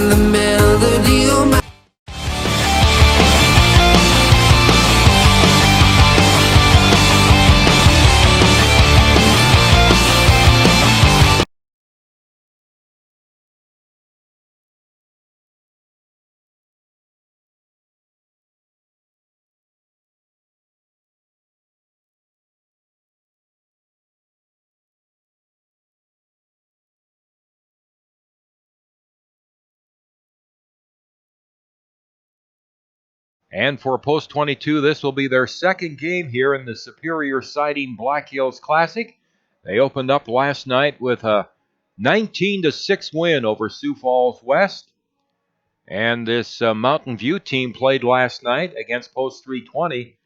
the melody of my And for Post 22, this will be their second game here in the Superior Siding Black Hills Classic. They opened up last night with a 19-6 win over Sioux Falls West. And this Mountain View team played last night against Post 320,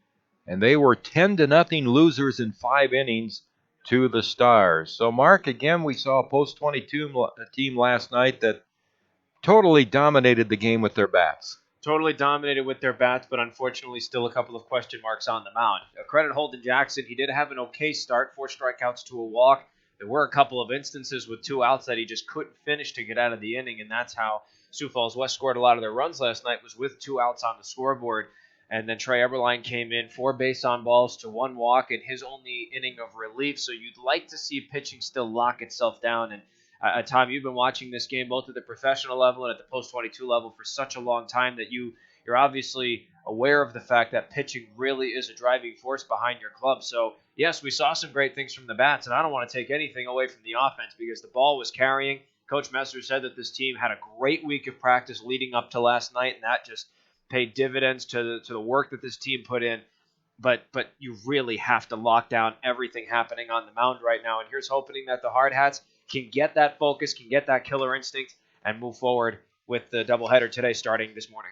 and they were 10-0 losers in 5 innings to the Stars. So, Mark, again, we saw a Post 22 team last night that totally dominated the game with their bats. Totally dominated with their bats, but unfortunately still a couple of question marks on the mound. Credit Holden Jackson. He did have an okay start, 4 strikeouts to a walk. There were a couple of instances with 2 outs that he just couldn't finish to get out of the inning, and that's how Sioux Falls West scored a lot of their runs last night, was with 2 outs on the scoreboard. And then Trey Eberline came in, 4 base on balls to 1 walk in his only inning of relief. So you'd like to see pitching still lock itself down. And Tom, you've been watching this game both at the professional level and at the Post 22 level for such a long time that you're obviously aware of the fact that pitching really is a driving force behind your club. So, yes, we saw some great things from the bats, and I don't want to take anything away from the offense because the ball was carrying. Coach Messer said that this team had a great week of practice leading up to last night, and that just paid dividends to the work that this team put in. But you really have to lock down everything happening on the mound right now, and here's hoping that the Hardhats can get that focus, can get that killer instinct, and move forward with the doubleheader today starting this morning.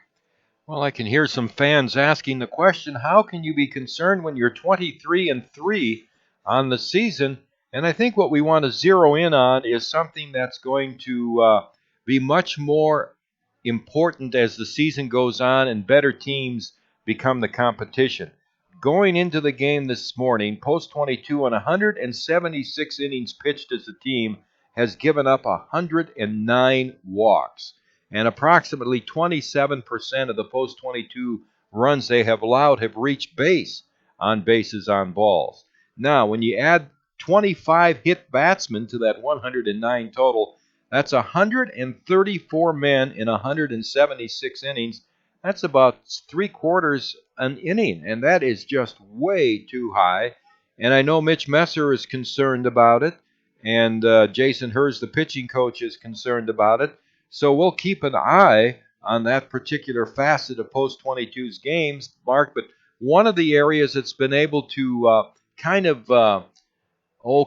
Well, I can hear some fans asking the question, how can you be concerned when you're 23-3 on the season? And I think what we want to zero in on is something that's going to be much more important as the season goes on and better teams become the competition. Going into the game this morning, Post 22 on 176 innings pitched as a team has given up 109 walks. And approximately 27% of the Post 22 runs they have allowed have reached base on bases on balls. Now, when you add 25 hit batsmen to that 109 total, that's 134 men in 176 innings. That's about 3/4 an inning, and that is just way too high. And I know Mitch Messer is concerned about it, and Jason Hers, the pitching coach, is concerned about it. So we'll keep an eye on that particular facet of Post 22's games, Mark. But one of the areas that's been able to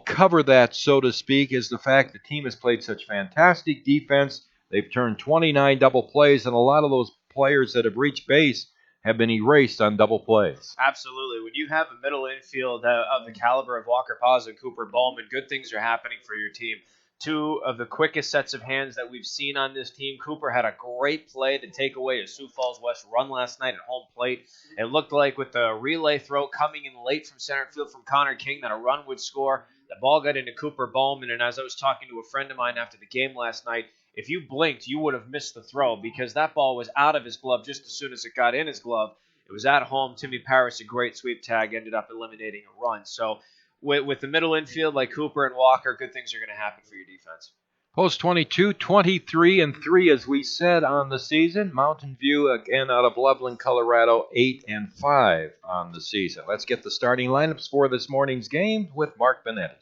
cover that, so to speak, is the fact the team has played such fantastic defense. They've turned 29 double plays, and a lot of those players that have reached base have been erased on double plays. Absolutely. When you have a middle infield of the caliber of Walker Paz and Cooper Bowman, good things are happening for your team. 2 of the quickest sets of hands that we've seen on this team. Cooper had a great play to take away a Sioux Falls West run last night at home plate. It looked like with the relay throw coming in late from center field from Connor King that a run would score. The ball got into Cooper Bowman, and as I was talking to a friend of mine after the game last night, if you blinked, you would have missed the throw because that ball was out of his glove just as soon as it got in his glove. It was at home. Timmy Parris, a great sweep tag, ended up eliminating a run. So with the middle infield like Cooper and Walker, good things are going to happen for your defense. Post 22, 23-3, as we said on the season. Mountain View, again, out of Loveland, Colorado, 8-5 on the season. Let's get the starting lineups for this morning's game with Mark Benetti.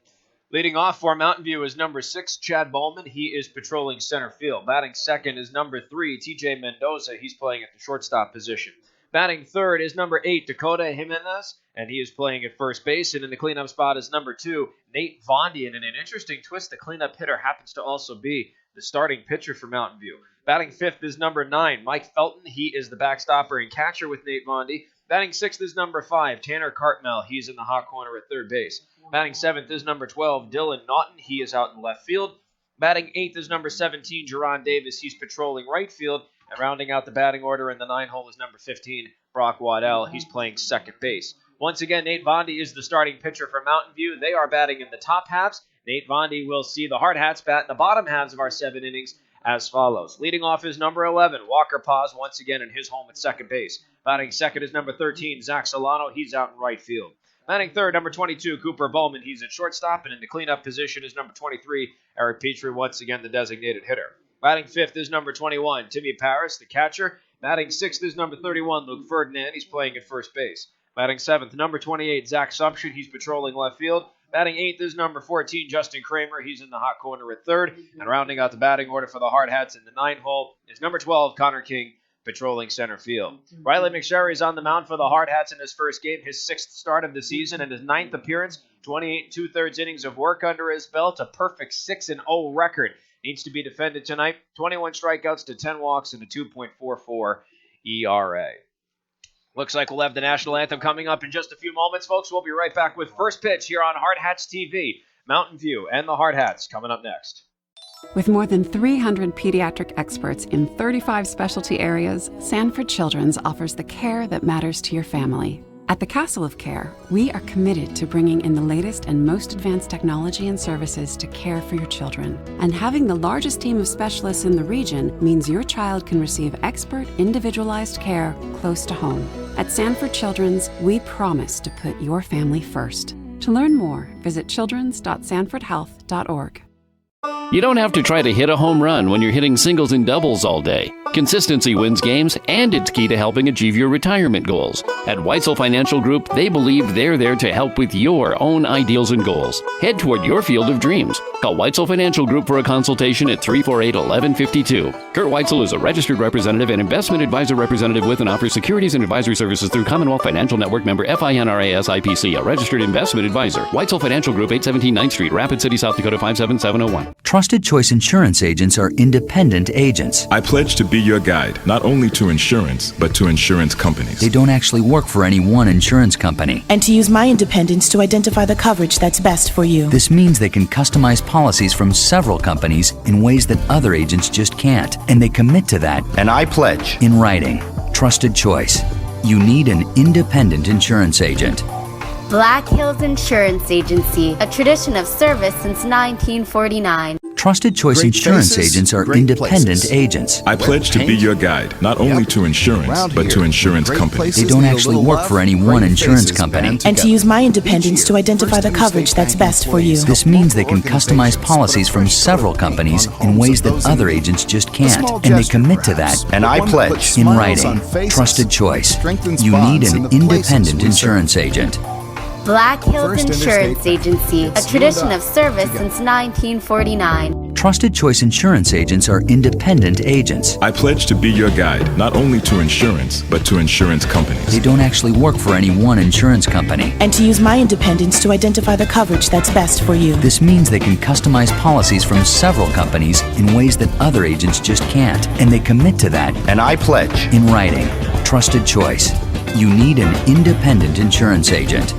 Leading off for Mountain View is number 6, Chad Bowman. He is patrolling center field. Batting second is number 3, TJ Mendoza. He's playing at the shortstop position. Batting third is number 8, Dakota Jimenez, and he is playing at first base. And in the cleanup spot is number 2, Nate Vondi. And in an interesting twist, the cleanup hitter happens to also be the starting pitcher for Mountain View. Batting fifth is number 9, Mike Felton. He is the backstopper and catcher with Nate Vondi. Batting sixth is number 5, Tanner Cartmel. He's in the hot corner at third base. Batting seventh is number 12, Dylan Naughton. He is out in left field. Batting eighth is number 17, Jerron Davis. He's patrolling right field. And rounding out the batting order in the 9 hole is number 15, Brock Waddell. He's playing second base. Once again, Nate Vondi is the starting pitcher for Mountain View. They are batting in the top halves. Nate Vondi will see the Hardhats bat in the bottom halves of our 7 innings as follows. Leading off is number 11, Walker Paz, once again in his home at second base. Batting second is number 13, Zach Solano. He's out in right field. Batting third, number 22, Cooper Bowman. He's at shortstop, and in the cleanup position is number 23, Eric Petrie, once again the designated hitter. Batting fifth is number 21, Timmy Paris, the catcher. Batting sixth is number 31, Luke Ferdinand. He's playing at first base. Batting seventh, number 28, Zach Sumption. He's patrolling left field. Batting eighth is number 14, Justin Kramer. He's in the hot corner at third. And rounding out the batting order for the Hardhats in the 9 hole is number 12, Connor King, patrolling center field. Riley McSherry is on the mound for the Hardhats in his first game, his 6th start of the season and his 9th appearance. 28 2/3 innings of work under his belt, a perfect 6-0 record. Needs to be defended tonight. 21 strikeouts to 10 walks and a 2.44 ERA. Looks like we'll have the national anthem coming up in just a few moments, folks. We'll be right back with First Pitch here on Hardhats-TV. Mountain View and the Hardhats coming up next. With more than 300 pediatric experts in 35 specialty areas, Sanford Children's offers the care that matters to your family. At the Castle of Care, we are committed to bringing in the latest and most advanced technology and services to care for your children. And having the largest team of specialists in the region means your child can receive expert, individualized care close to home. At Sanford Children's, we promise to put your family first. To learn more, visit childrens.sanfordhealth.org. You don't have to try to hit a home run when you're hitting singles and doubles all day. Consistency wins games, and it's key to helping achieve your retirement goals. At Weitzel Financial Group, they believe they're there to help with your own ideals and goals. Head toward your field of dreams. Call Weitzel Financial Group for a consultation at 348-1152. Kurt Weitzel is a registered representative and investment advisor representative with and offers securities and advisory services through Commonwealth Financial Network member FINRA SIPC, a registered investment advisor. Weitzel Financial Group, 817 9th Street, Rapid City, South Dakota, 57701. Trusted Choice Insurance agents are independent agents. I pledge to be your guide, not only to insurance, but to insurance companies. They don't actually work for any one insurance company. And to use my independence to identify the coverage that's best for you. This means they can customize policies from several companies in ways that other agents just can't. And they commit to that. And I pledge. In writing. Trusted Choice. You need an independent insurance agent. Black Hills Insurance Agency, a tradition of service since 1949. Trusted Choice Insurance agents are independent agents. I pledge to be your guide, not only to insurance, but to insurance companies. They don't actually work for any one insurance company. And to use my independence to identify the coverage that's best for you. This means they can customize policies from several companies in ways that other agents just can't. And they commit to that. And I pledge. In writing. Trusted Choice. You need an independent insurance agent. Black Hills Insurance Agency, a tradition of service since 1949. Trusted Choice Insurance agents are independent agents. I pledge to be your guide, not only to insurance, but to insurance companies. They don't actually work for any one insurance company. And to use my independence to identify the coverage that's best for you. This means they can customize policies from several companies in ways that other agents just can't. And they commit to that. And I pledge. In writing. Trusted Choice. You need an independent insurance agent.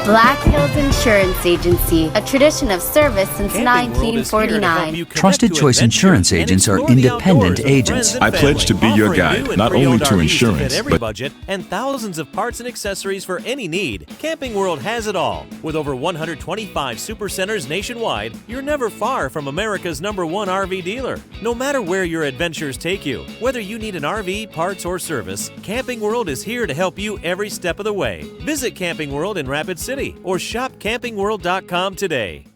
Black Hills Insurance Agency, a tradition of service since 1949. Trusted Choice Insurance agents are independent agents. I pledge to be your guide, not only to insurance, but budget and thousands of parts and accessories for any need. Camping World has it all. With over 125 supercenters nationwide, you're never far from America's #1 RV dealer. No matter where your adventures take you, whether you need an RV, parts, or service, Camping World is here to help you every step of the way. Visit Camping World in Rapid City or shop campingworld.com today.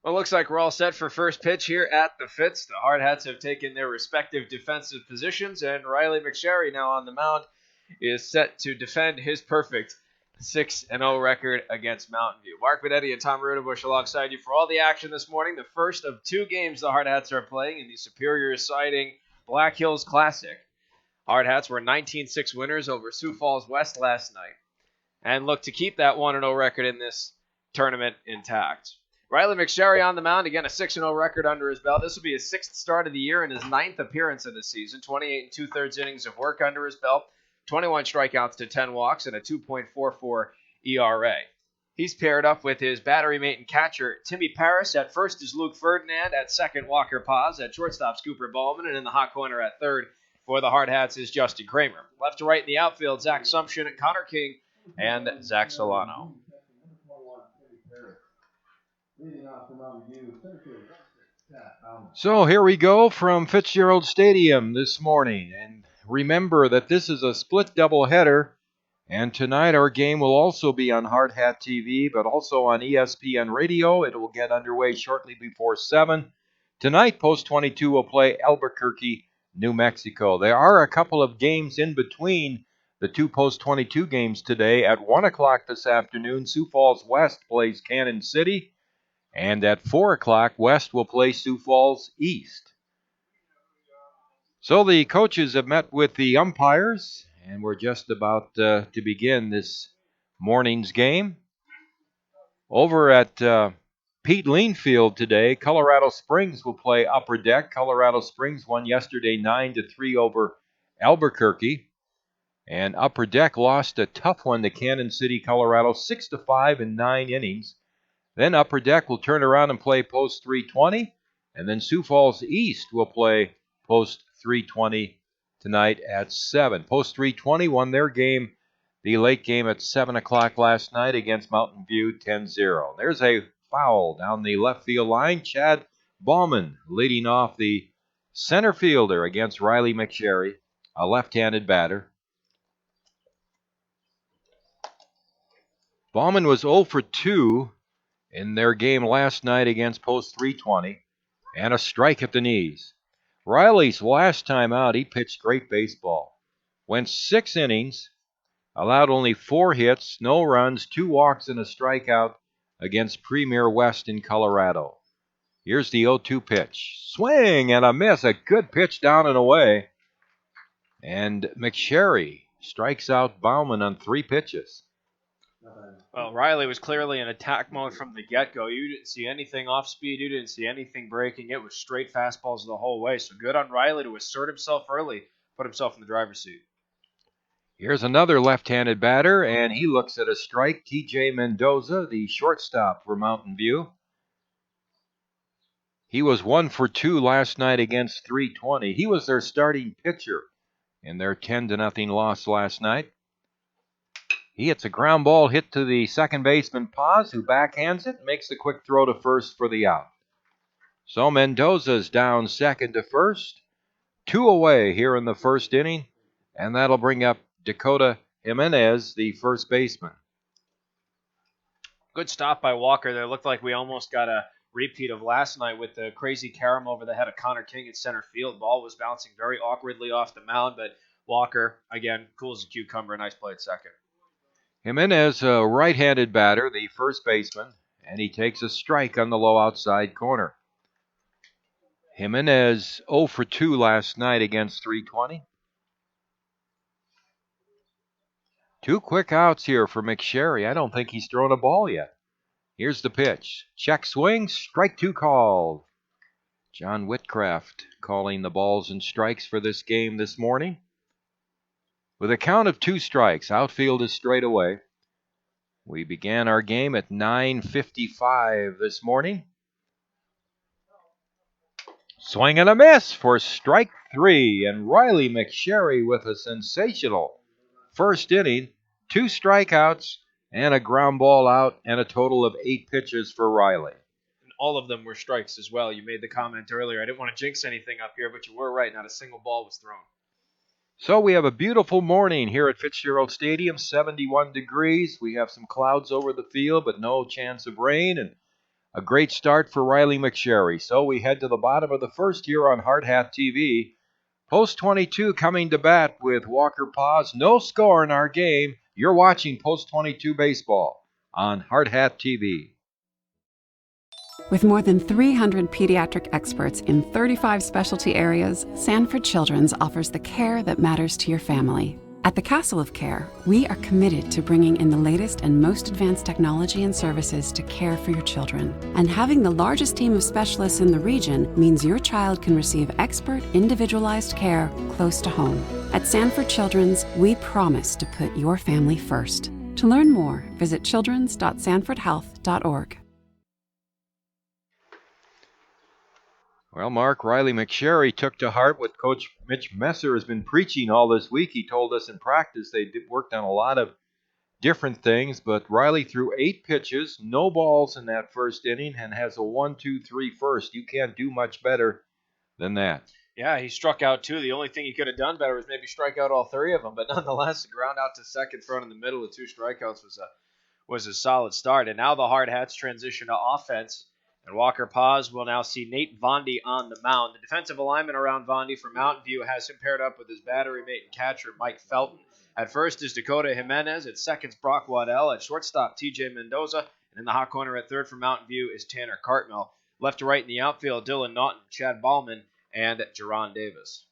Well, looks like we're all set for first pitch here at the Fitz. The Hardhats have taken their respective defensive positions, and Riley McSherry now on the mound is set to defend his perfect 6-0 record against Mountain View. Mark Benetti and Tom Rudebush alongside you for all the action this morning. The first of 2 games the Hard Hats are playing in the Superior Siding Black Hills Classic. Hard Hats were 19-6 winners over Sioux Falls West last night and look to keep that 1-0 record in this tournament intact. Riley McSherry on the mound, again a 6-0 record under his belt. This will be his 6th start of the year and his 9th appearance of the season. 28 2/3 innings of work under his belt, 21 strikeouts to 10 walks, and a 2.44 ERA. He's paired up with his battery mate and catcher, Timmy Paris. At first is Luke Ferdinand. At second, Walker Paz. At shortstop, Scooper Ballman. And in the hot corner at third for the Hard Hats is Justin Kramer. Left to right in the outfield, Zach Sumption, Connor King, and Zach Solano. So here we go from Fitzgerald Stadium this morning. And remember that this is a split doubleheader. And tonight our game will also be on Hardhat-TV, but also on ESPN Radio. It will get underway shortly before 7. Tonight, Post 22 will play Albuquerque, New Mexico. There are a couple of games in between the 2 Post 22 games today. At 1 o'clock this afternoon, Sioux Falls West plays Cannon City. And at 4 o'clock, West will play Sioux Falls East. So the coaches have met with the umpires, and we're just about to begin this morning's game. Over at Pete Lean Field today, Colorado Springs will play Upper Deck. Colorado Springs won yesterday 9-3 over Albuquerque. And Upper Deck lost a tough one to Cannon City, Colorado, 6-5 in 9 innings. Then Upper Deck will turn around and play Post 320. And then Sioux Falls East will play Post 320 tonight at 7. Post 320 won their game, the late game at 7 o'clock last night against Mountain View 10-0. There's a foul down the left field line. Chad Bauman leading off the center fielder against Riley McSherry, a left-handed batter. Bauman was 0 for 2 in their game last night against Post 320, and a strike at the knees. Riley's last time out, he pitched great baseball. Went 6 innings, allowed only 4 hits, no runs, 2 walks, and a strikeout against Premier West in Colorado. Here's the 0-2 pitch. Swing and a miss. A good pitch down and away. And McSherry strikes out Bauman on 3 pitches. Well, Riley was clearly in attack mode from the get-go. You didn't see anything off speed. You didn't see anything breaking. It was straight fastballs the whole way. So good on Riley to assert himself early, put himself in the driver's seat. Here's another left-handed batter, and he looks at a strike. T.J. Mendoza, the shortstop for Mountain View. He was 1 for 2 last night against 320. He was their starting pitcher in their 10-0 loss last night. He hits a ground ball hit to the second baseman, Paz, who backhands it, makes the quick throw to first for the out. So Mendoza's down second to first. 2 away here in the first inning, and that'll bring up Dakota Jimenez, the first baseman. Good stop by Walker there. Looked like we almost got a repeat of last night with the crazy carom over the head of Connor King at center field. Ball was bouncing very awkwardly off the mound, but Walker, again, cool as a cucumber. Nice play at second. Jimenez, a right-handed batter, the first baseman, and he takes a strike on the low outside corner. Jimenez 0 for 2 last night against 320. 2 quick outs here for McSherry. I don't think he's thrown a ball yet. Here's the pitch. Check swing, strike 2 called. John Whitcraft calling the balls and strikes for this game this morning. With a count of 2 strikes, outfield is straight away. We began our game at 9:55 this morning. Swing and a miss for strike 3, and Riley McSherry with a sensational first inning, 2 strikeouts, and a ground ball out, and a total of 8 pitches for Riley. And all of them were strikes as well. You made the comment earlier. I didn't want to jinx anything up here, but you were right. Not a single ball was thrown. So we have a beautiful morning here at Fitzgerald Stadium, 71 degrees. We have some clouds over the field, but no chance of rain, and a great start for Riley McSherry. So we head to the bottom of the first here on Hardhat-TV. Post 22 coming to bat with Walker Paz. No score in our game. You're watching Post 22 Baseball on Hardhats-TV. With more than 300 pediatric experts in 35 specialty areas, Sanford Children's offers the care that matters to your family. At the Castle of Care, we are committed to bringing in the latest and most advanced technology and services to care for your children. And having the largest team of specialists in the region means your child can receive expert, individualized care close to home. At Sanford Children's, we promise to put your family first. To learn more, visit childrens.sanfordhealth.org. Well, Mark, Riley McSherry took to heart what Coach Mitch Messer has been preaching all this week. He told us in practice they worked on a lot of different things, but Riley threw 8 pitches, no balls in that first inning, and has a 1-2-3 first. You can't do much better than that. Yeah, he struck out 2. The only thing he could have done better was maybe strike out all 3 of them, but nonetheless, a ground out to second, thrown in the middle with 2 strikeouts was a solid start. And now the Hard Hats transition to offense. And Walker Paz will now see Nate Vondy on the mound. The defensive alignment around Vondy from Mountain View has him paired up with his battery mate and catcher, Mike Felton. At first is Dakota Jimenez. At second, Brock Waddell. At shortstop, TJ Mendoza. And in the hot corner at third from Mountain View is Tanner Cartmel. Left to right in the outfield, Dylan Naughton, Chad Ballman, and Jerron Davis.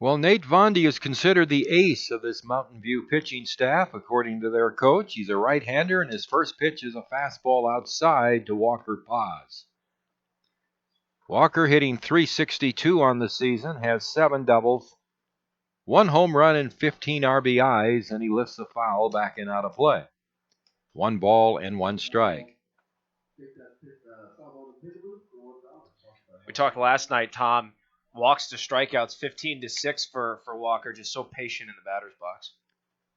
Well, Nate Vondy is considered the ace of this Mountain View pitching staff, according to their coach. He's a right-hander, and his first pitch is a fastball outside to Walker Paz. Walker hitting .362 on the season, has 7 doubles, 1 home run, and 15 RBIs, and he lifts a foul back and out of play. 1 ball and 1 strike. We talked last night, Tom. Walks to strikeouts 15-6 for Walker, just so patient in the batter's box.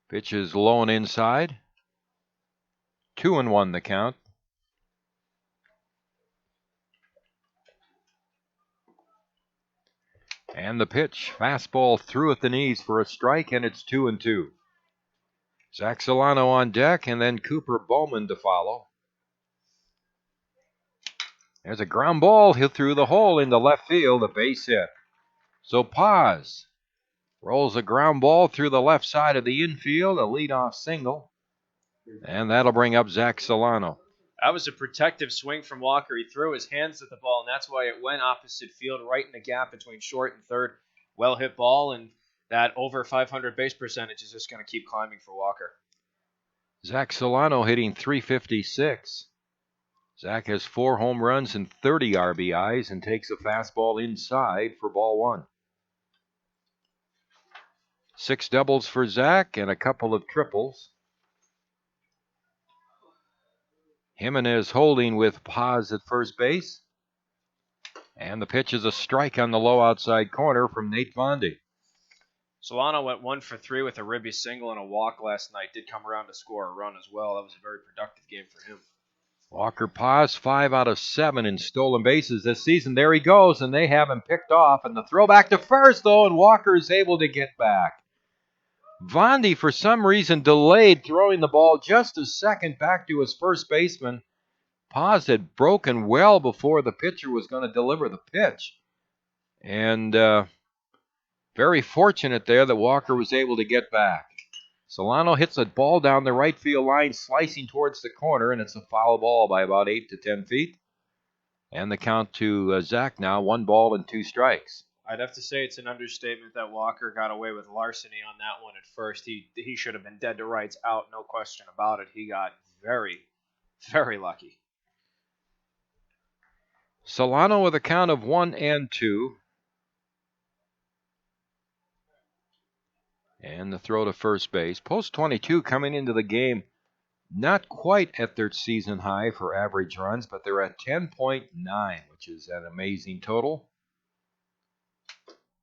Pitch is low and inside. 2-1 the count. And the pitch, fastball through at the knees for a strike, and it's 2-2. Zach Solano on deck, and then Cooper Bowman to follow. There's a ground ball through the hole into left field, a base hit. So Paz rolls a ground ball through the left side of the infield, a leadoff single, and that'll bring up Zach Solano. That was a protective swing from Walker. He threw his hands at the ball, and that's why it went opposite field, right in the gap between short and third. Well hit ball, and that over 500 base percentage is just going to keep climbing for Walker. Zach Solano hitting .356. Zach has 4 home runs and 30 RBIs and takes a fastball inside for ball 1. 6 doubles for Zach and a couple of triples. Jimenez holding with Paz at first base. And the pitch is a strike on the low outside corner from Nate Vondy. Solano went 1 for 3 with a ribby single and a walk last night. Did come around to score a run as well. That was a very productive game for him. Walker Paz, 5 out of 7 in stolen bases this season. There he goes, and they have him picked off. And the throw back to first, though, and Walker is able to get back. Vondy, for some reason, delayed throwing the ball just a second back to his first baseman. Paz had broken well before the pitcher was going to deliver the pitch. And very fortunate there that Walker was able to get back. Solano hits a ball down the right field line, slicing towards the corner, and it's a foul ball by about 8 to 10 feet. And the count to Zach now, 1 ball and 2 strikes. I'd have to say it's an understatement that Walker got away with larceny on that one at first. He should have been dead to rights out, no question about it. He got very, very lucky. Solano with a count of 1-2. And the throw to first base. Post 22 coming into the game, not quite at their season high for average runs, but they're at 10.9, which is an amazing total.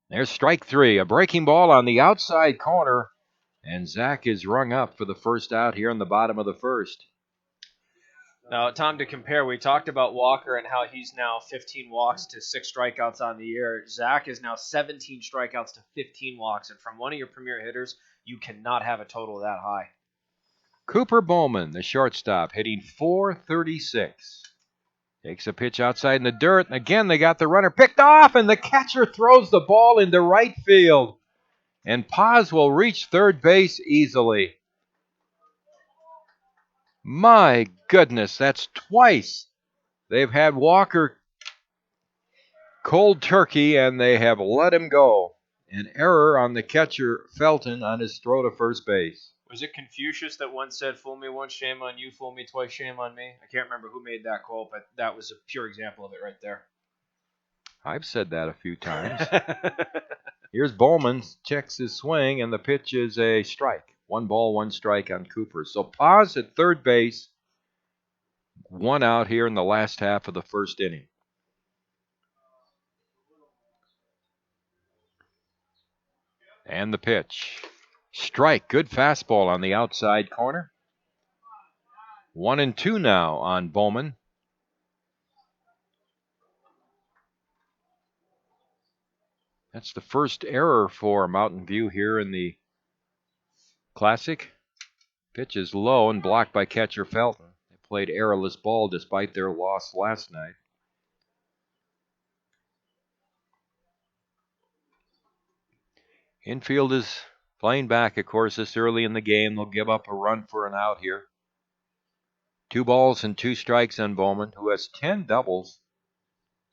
There's strike 3, a breaking ball on the outside corner, and Zach is rung up for the first out here in the bottom of the first. Now, Tom, to compare, we talked about Walker and how he's now 15 walks to 6 strikeouts on the year. Zach is now 17 strikeouts to 15 walks, and from one of your premier hitters, you cannot have a total that high. Cooper Bowman, the shortstop, hitting .436. Takes a pitch outside in the dirt, and again they got the runner picked off, and the catcher throws the ball into right field. And Paz will reach third base easily. My goodness, that's twice they've had Walker cold turkey, and they have let him go. An error on the catcher, Felton, on his throw to first base. Was it Confucius that once said, "Fool me once, shame on you, fool me twice, shame on me"? I can't remember who made that quote, but that was a pure example of it right there. I've said that a few times. Here's Bowman, checks his swing, and the pitch is a strike. 1 ball, 1 strike on Cooper. So Paz at third base, 1 out here in the last half of the first inning. And the pitch. Strike, good fastball on the outside corner. 1-2 now on Bowman. That's the first error for Mountain View here in the Classic. Pitch is low and blocked by catcher Felton. They played errorless ball despite their loss last night. Infield is playing back, of course, this early in the game. They'll give up a run for an out here. 2 balls and 2 strikes on Bowman, who has 10 doubles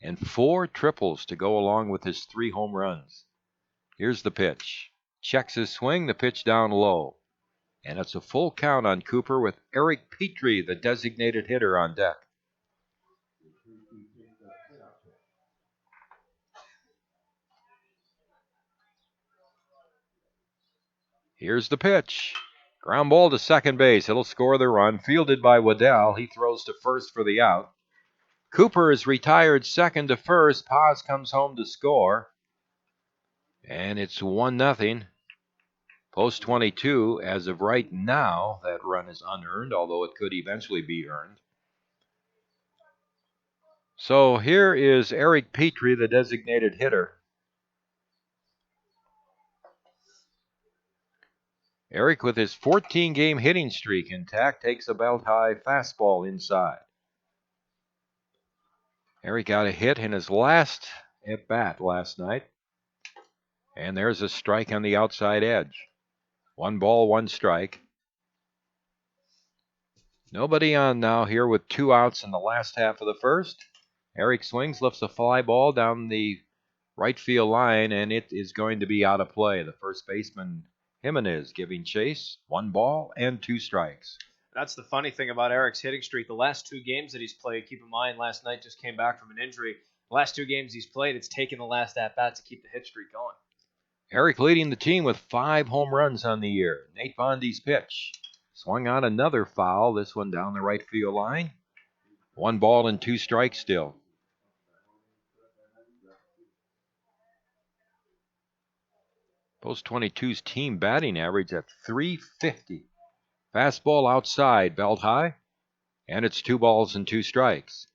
and 4 triples to go along with his 3 home runs. Here's the pitch. Checks his swing, the pitch down low. And it's a full count on Cooper with Eric Petrie, the designated hitter, on deck. Here's the pitch. Ground ball to second base. It'll score the run. Fielded by Waddell. He throws to first for the out. Cooper is retired second to first. Paz comes home to score. And it's 1-0. Post 22. As of right now, that run is unearned, although it could eventually be earned. So here is Eric Petrie, the designated hitter. Eric, with his 14-game hitting streak intact, takes a belt-high fastball inside. Eric got a hit in his last at-bat last night. And there's a strike on the outside edge. 1 ball, 1 strike. Nobody on now here with 2 outs in the last half of the first. Eric swings, lifts a fly ball down the right field line, and it is going to be out of play. The first baseman, Jimenez, giving chase. 1 ball and 2 strikes. That's the funny thing about Eric's hitting streak. The last 2 games that he's played, keep in mind, last night just came back from an injury. The last 2 games he's played, it's taken the last at-bat to keep the hit streak going. Eric leading the team with 5 home runs on the year. Nate Bondi's pitch. Swung on another foul, this one down the right field line. 1 ball and 2 strikes still. Post 22's team batting average at .350. Fastball outside, belt high, and it's 2 balls and 2 strikes.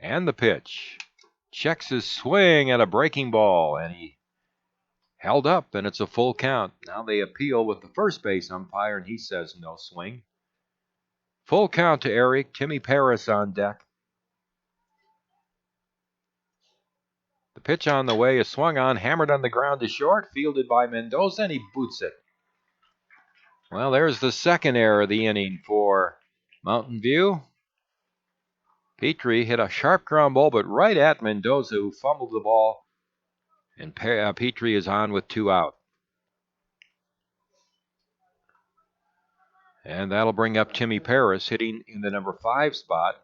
And the pitch. Checks his swing at a breaking ball, and he held up, and it's a full count. Now they appeal with the first base umpire, and he says no swing. Full count to Eric. Timmy Paris on deck. The pitch on the way is swung on, hammered on the ground to short, fielded by Mendoza, and he boots it. Well, there's the second error of the inning for Mountain View. Petrie hit a sharp ground ball, but right at Mendoza, who fumbled the ball, and Petrie is on with 2 out. And that'll bring up Timmy Paris, hitting in the number 5 spot.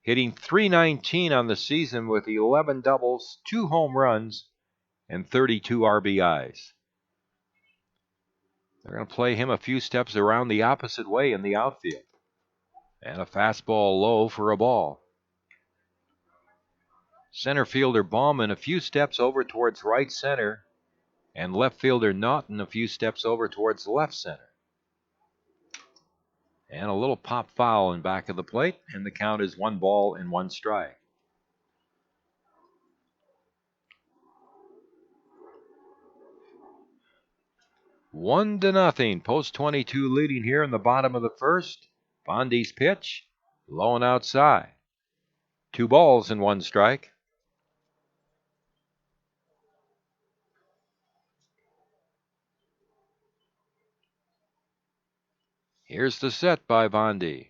Hitting .319 on the season with 11 doubles, 2 home runs, and 32 RBIs. They're going to play him a few steps around the opposite way in the outfield. And a fastball low for a ball. Center fielder Bauman a few steps over towards right center, and left fielder Naughton a few steps over towards left center. And a little pop foul in back of the plate, and the count is 1 ball and 1 strike. One to nothing. Post 22 leading here in the bottom of the first. Bondi's pitch, low and outside. 2 balls and 1 strike. Here's the set by Vandy.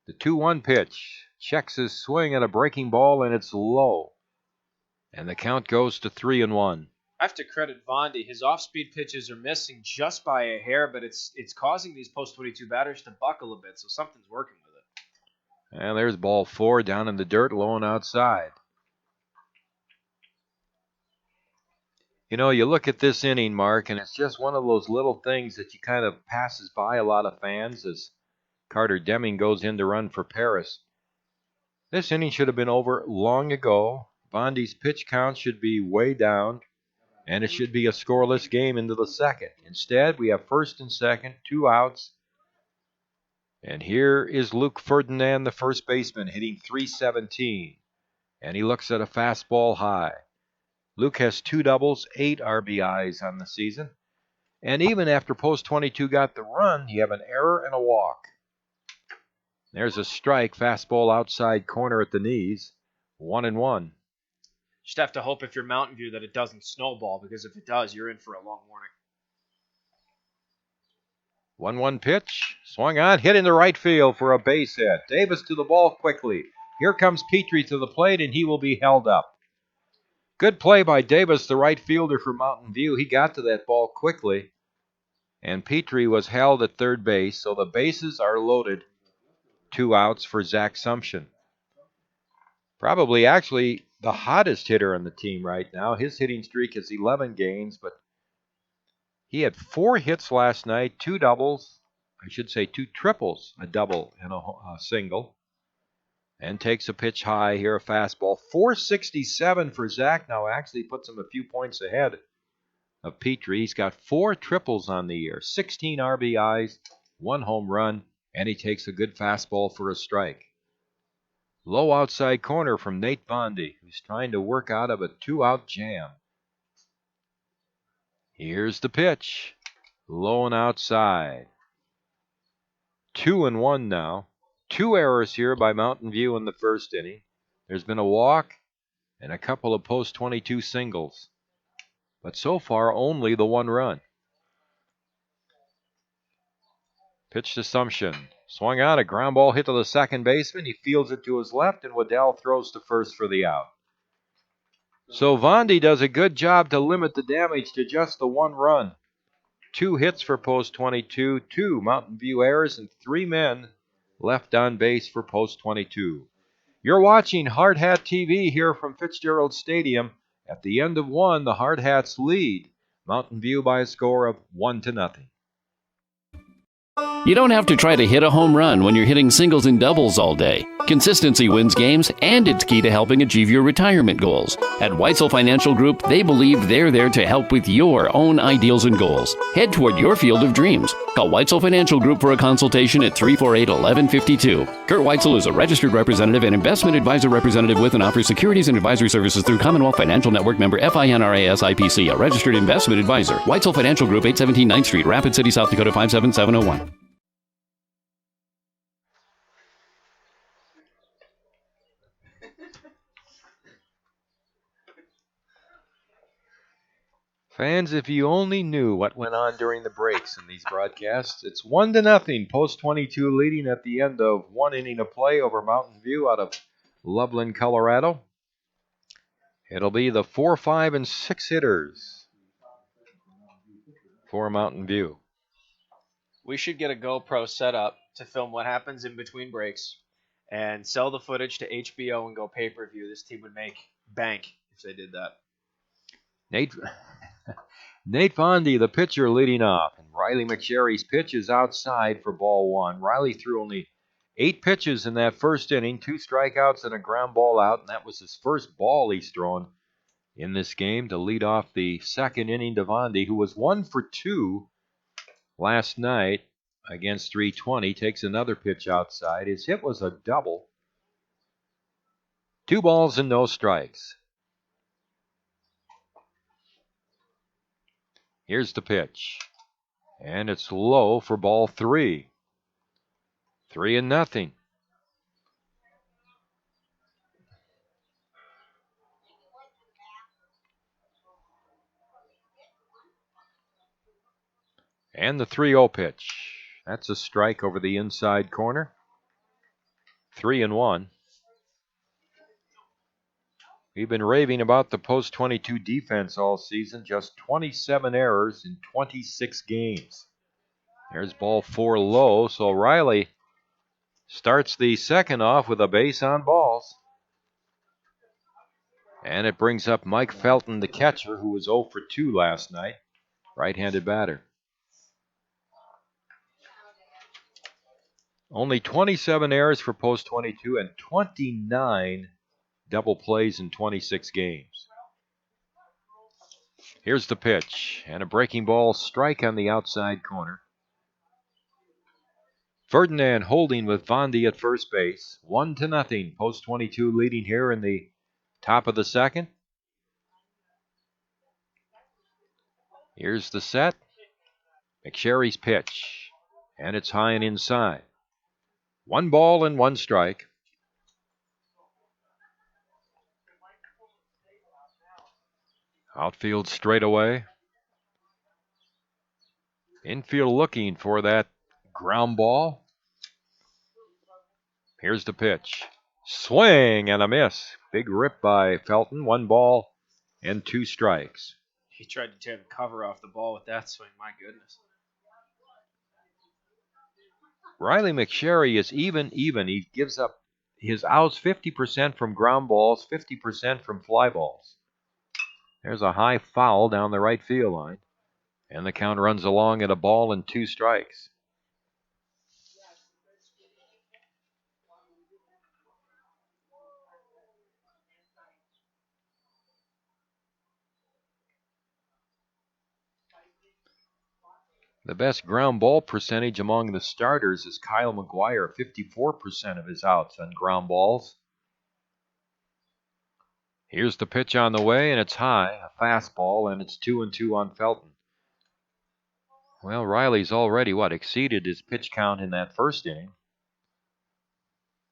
The 2-1 pitch. Checks his swing at a breaking ball, and it's low. And the count goes to 3-1. I have to credit Vandy. His off-speed pitches are missing just by a hair, but it's causing these post-22 batters to buckle a bit, so something's working with it. And there's ball 4 down in the dirt, low and outside. You know, you look at this inning, Mark, and it's just one of those little things that you kind of passes by a lot of fans as Carter Deming goes in to run for Paris. This inning should have been over long ago. Vandy's pitch count should be way down, and it should be a scoreless game into the second. Instead, we have first and second, 2 outs. And here is Luke Ferdinand, the first baseman, hitting .317. And he looks at a fastball high. Luke has 2 doubles, 8 RBIs on the season. And even after post 22 got the run, you have an error and a walk. There's a strike, fastball outside corner at the knees, 1-1. Just have to hope if you're Mountain View that it doesn't snowball, because if it does, you're in for a long morning. 1-1 pitch, swung on, hit into right field for a base hit. Davis to the ball quickly. Here comes Petrie to the plate, and he will be held up. Good play by Davis, the right fielder for Mountain View. He got to that ball quickly, and Petrie was held at third base, so the bases are loaded. 2 outs for Zach Sumption. Probably actually the hottest hitter on the team right now. His hitting streak is 11 games, but he had 4 hits last night, 2 doubles, 2 triples, a double and a single. And takes a pitch high here, a fastball. 467 for Zach now actually puts him a few points ahead of Petrie. He's got 4 triples on the year, 16 RBIs, 1 home run, and he takes a good fastball for a strike. Low outside corner from Nate Vandy, who's trying to work out of a 2-out jam. Here's the pitch. Low and outside. 2-1 now. 2 errors here by Mountain View in the first inning. There's been a walk and a couple of post-22 singles. But so far, only the 1 run. Pitch to Sumption. Swung out, a ground ball hit to the second baseman. He fields it to his left, and Waddell throws to first for the out. So Vandy does a good job to limit the damage to just the 1 run. 2 hits for post-22, 2 Mountain View errors, and 3 men left on base for post-22. You're watching Hardhat-TV here from Fitzgerald Stadium. At the end of 1, the Hardhats lead Mountain View by a score of 1-0. You don't have to try to hit a home run when you're hitting singles and doubles all day. Consistency wins games, and it's key to helping achieve your retirement goals. At Weitzel Financial Group, they believe they're there to help with your own ideals and goals. Head toward your field of dreams. Call Weitzel Financial Group for a consultation at 348-1152. Kurt Weitzel is a registered representative and investment advisor representative with and offers securities and advisory services through Commonwealth Financial Network member FINRAS IPC, a registered investment advisor. Weitzel Financial Group, 817 9th Street, Rapid City, South Dakota, 57701. Fans, if you only knew what went on during the breaks in these broadcasts. It's 1-0, post-22 leading at the end of 1 inning of play over Mountain View out of Loveland, Colorado. It'll be the 4, 5, and 6 hitters for Mountain View. We should get a GoPro set up to film what happens in between breaks and sell the footage to HBO and go pay-per-view. This team would make bank if they did that. Nate Vandy, the pitcher, leading off. And Riley McSherry's pitch is outside for ball 1. Riley threw only 8 pitches in that first inning, 2 strikeouts and a ground ball out, and that was his first ball he's thrown in this game to lead off the second inning to Vandy, who was 1 for 2 last night against 320. Takes another pitch outside. His hit was a double. 2 balls and no strikes. Here's the pitch. And it's low for ball 3. 3-0. And the 3-0 pitch. That's a strike over the inside corner. 3-1. We've been raving about the post-22 defense all season. Just 27 errors in 26 games. There's ball 4 low, so Riley starts the second off with a base on balls. And it brings up Mike Felton, the catcher, who was 0 for 2 last night. Right-handed batter. Only 27 errors for post-22 and 29 double plays in 26 games. Here's the pitch, and a breaking ball, strike on the outside corner. Ferdinand holding with Vondi at first base. 1-0. Post-22 leading here in the top of the second. Here's the set. McSherry's pitch, and it's high and inside. 1 ball and 1 strike. Outfield straightaway. Infield looking for that ground ball. Here's the pitch. Swing and a miss. Big rip by Felton. 1 ball and 2 strikes. He tried to tear the cover off the ball with that swing. My goodness. Riley McSherry is even. He gives up his outs 50% from ground balls, 50% from fly balls. There's a high foul down the right field line. And the count runs along at 1 ball and 2 strikes. The best ground ball percentage among the starters is Kyle McGuire, 54% of his outs on ground balls. Here's the pitch on the way, and it's high, a fastball, and it's 2-2 on Felton. Well, Riley's already, exceeded his pitch count in that first inning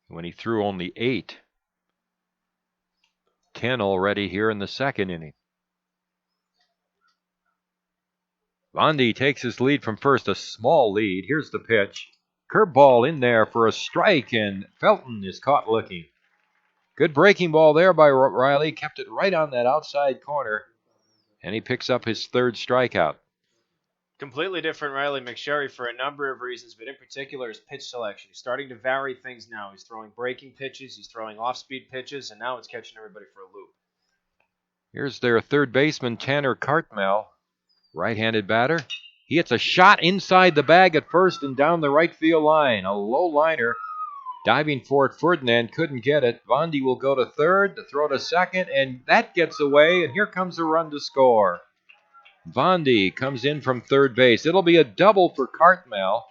when he threw only 8. 10 already here in the second inning. Vondi takes his lead from first, a small lead. Here's the pitch. Curveball in there for a strike, and Felton is caught looking. Good breaking ball there by Riley. Kept it right on that outside corner, and he picks up his 3rd strikeout. Completely different Riley McSherry for a number of reasons, but in particular his pitch selection. He's starting to vary things now. He's throwing breaking pitches, he's throwing off-speed pitches, and now it's catching everybody for a loop. Here's their third baseman, Tanner Cartmel, right-handed batter. He hits a shot inside the bag at first and down the right field line. A low liner. Diving for it, Ferdinand couldn't get it. Vondi will go to third, to throw to second, and that gets away, and here comes a run to score. Vondi comes in from third base. It'll be a double for Cartmel.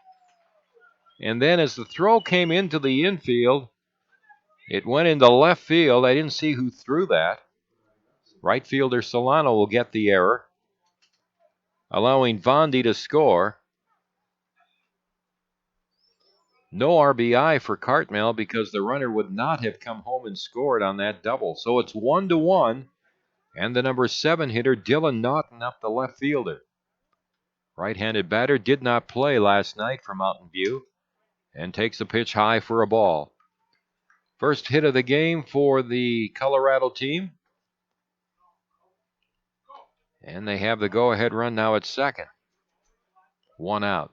And then as the throw came into the infield, it went into left field. I didn't see who threw that. Right fielder Solano will get the error, allowing Vondi to score. No RBI for Cartmel because the runner would not have come home and scored on that double. So it's 1-1, and the number 7 hitter, Dylan Naughton, up the left fielder. Right-handed batter did not play last night for Mountain View and takes a pitch high for a ball. First hit of the game for the Colorado team. And they have the go-ahead run now at second. 1 out.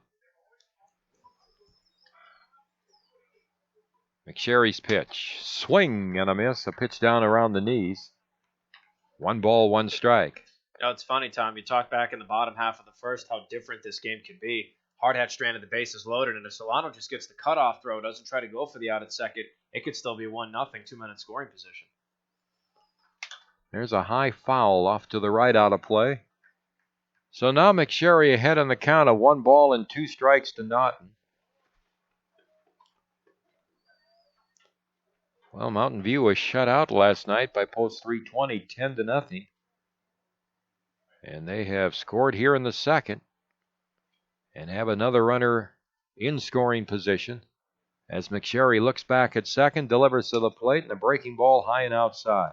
McSherry's pitch. Swing and a miss. A pitch down around the knees. 1 ball, 1 strike. It's funny, Tom. You talked back in the bottom half of the first how different this game could be. Hardhat stranded, the bases loaded, and if Solano just gets the cutoff throw, doesn't try to go for the out at second, it could still be 1-0, 2-minute scoring position. There's a high foul off to the right out of play. So now McSherry ahead on the count of 1 ball and 2 strikes to Naughton. Well, Mountain View was shut out last night by Post 320, 10-0. And they have scored here in the second and have another runner in scoring position as McSherry looks back at second, delivers to the plate, and a breaking ball high and outside.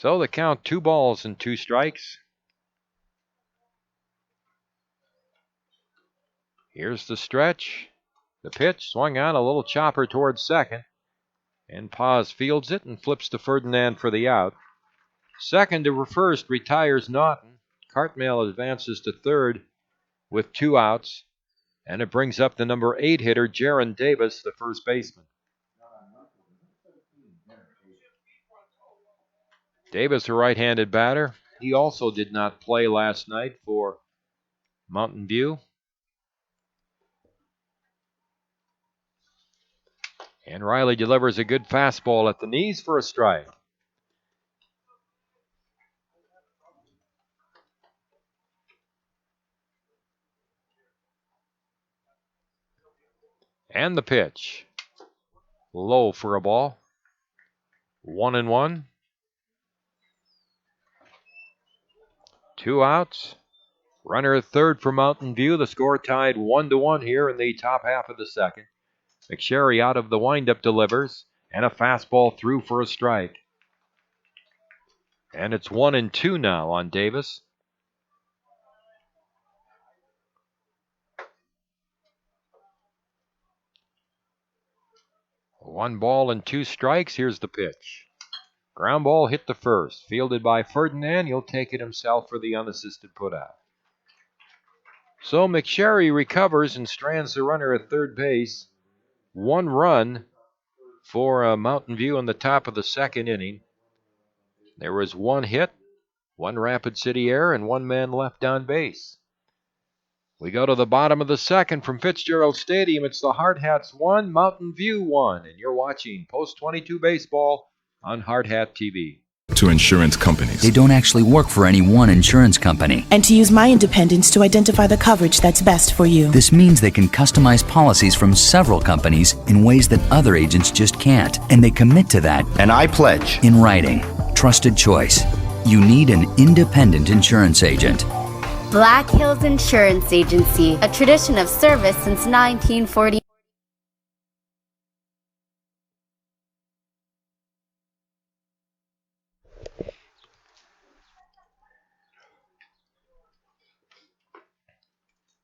So the count 2 balls and 2 strikes. Here's the stretch. The pitch swung on, a little chopper towards second. And Paz fields it and flips to Ferdinand for the out. Second to first retires Naughton. Cartmel advances to third with 2 outs. And it brings up the number 8 hitter, Jaron Davis, the first baseman. Davis, a right-handed batter. He also did not play last night for Mountain View. And Riley delivers a good fastball at the knees for a strike. And the pitch. Low for a ball. 1-1. 2 outs. Runner at third for Mountain View. The score tied 1-1 here in the top half of the second. McSherry out of the windup delivers. And a fastball through for a strike. And it's 1-2 now on Davis. One ball and 2 strikes. Here's the pitch. Ground ball hit to first. Fielded by Ferdinand. He'll take it himself for the unassisted putout. So McSherry recovers and strands the runner at third base. 1 run for Mountain View in the top of the second inning. There was 1 hit, 1 Rapid City error, and 1 man left on base. We go to the bottom of the second from Fitzgerald Stadium. It's the Hardhats 1, Mountain View 1. And you're watching Post 22 Baseball on Hardhat-TV. To insurance companies. They don't actually work for any one insurance company. And to use my independence to identify the coverage that's best for you. This means they can customize policies from several companies in ways that other agents just can't. And they commit to that. And I pledge. In writing. Trusted choice. You need an independent insurance agent. Black Hills Insurance Agency, a tradition of service since 1940.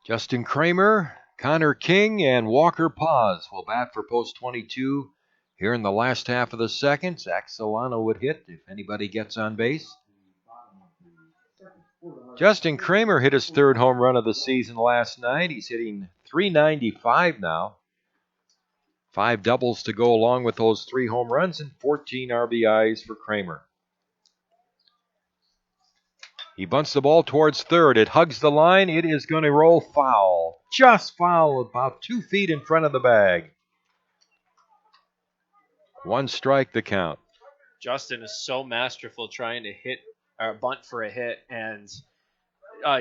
Justin Kramer, Connor King, and Walker Paz will bat for Post 22 here in the last half of the second. Zach Solano would hit if anybody gets on base. Justin Kramer hit his 3rd home run of the season last night. He's hitting .395 now. 5 doubles to go along with those 3 home runs and 14 RBIs for Kramer. He bunts the ball towards third. It hugs the line. It is going to roll foul. Just foul, about 2 feet in front of the bag. 1 strike the count. Justin is so masterful trying to hit or bunt for a hit and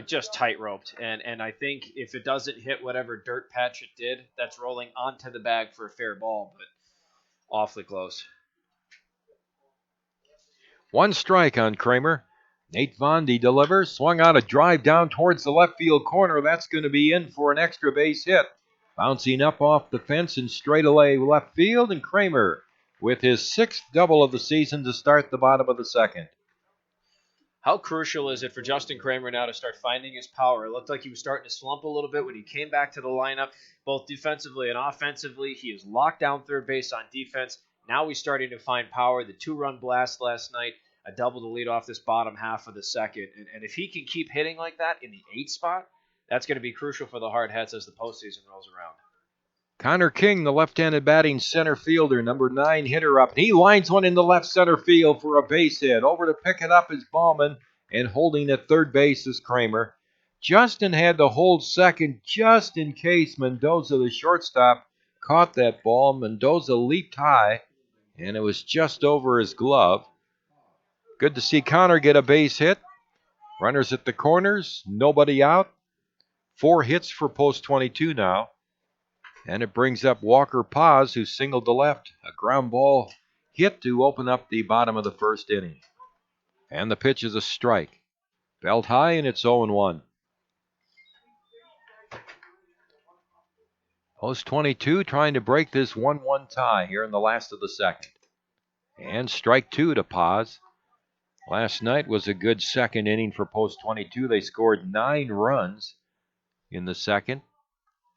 just tight-roped. And I think if it doesn't hit whatever dirt patch it did, that's rolling onto the bag for a fair ball, but awfully close. 1 strike on Kramer. Nate Vondy delivers. Swung out a drive down towards the left field corner. That's going to be in for an extra base hit. Bouncing up off the fence and straight away left field. And Kramer with his 6th double of the season to start the bottom of the second. How crucial is it for Justin Kramer now to start finding his power? It looked like he was starting to slump a little bit when he came back to the lineup, both defensively and offensively. He is locked down third base on defense. Now he's starting to find power. The 2-run blast last night, a double to lead off this bottom half of the second. And if he can keep hitting like that in the 8th spot, that's going to be crucial for the Hardhats as the postseason rolls around. Connor King, the left-handed batting center fielder, number 9 hitter up. He lines one in the left center field for a base hit. Over to pick it up is Bauman, and holding at third base is Kramer. Justin had to hold second just in case Mendoza, the shortstop, caught that ball. Mendoza leaped high, and it was just over his glove. Good to see Connor get a base hit. Runners at the corners, nobody out. 4 hits for Post 22 now. And it brings up Walker Paz, who singled to left. A ground ball hit to open up the bottom of the first inning. And the pitch is a strike. Belt high, and it's 0-1. Post 22 trying to break this 1-1 tie here in the last of the second. And strike 2 to Paz. Last night was a good second inning for Post 22. They scored 9 runs in the second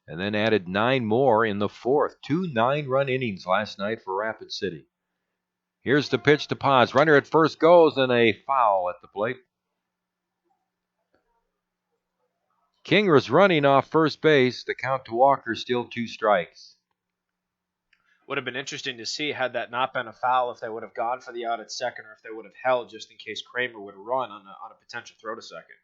and then added 9 more in the fourth. 2 9-run innings last night for Rapid City. Here's the pitch to Paz. Runner at first goes, and a foul at the plate. King was running off first base. The count to Walker, still 2 strikes. Would have been interesting to see, had that not been a foul, if they would have gone for the out at second or if they would have held just in case Kramer would run on a potential throw to second.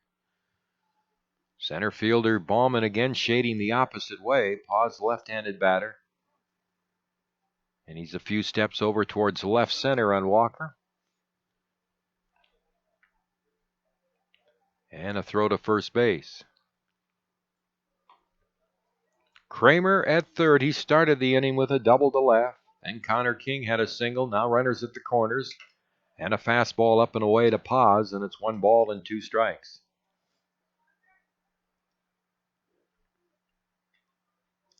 Center fielder Bauman again shading the opposite way. Paz left-handed batter. And he's a few steps over towards left center on Walker. And a throw to first base. Kramer at third. He started the inning with a double to left. And Connor King had a single. Now runners at the corners. And a fastball up and away to Paz. And it's 1 ball and 2 strikes.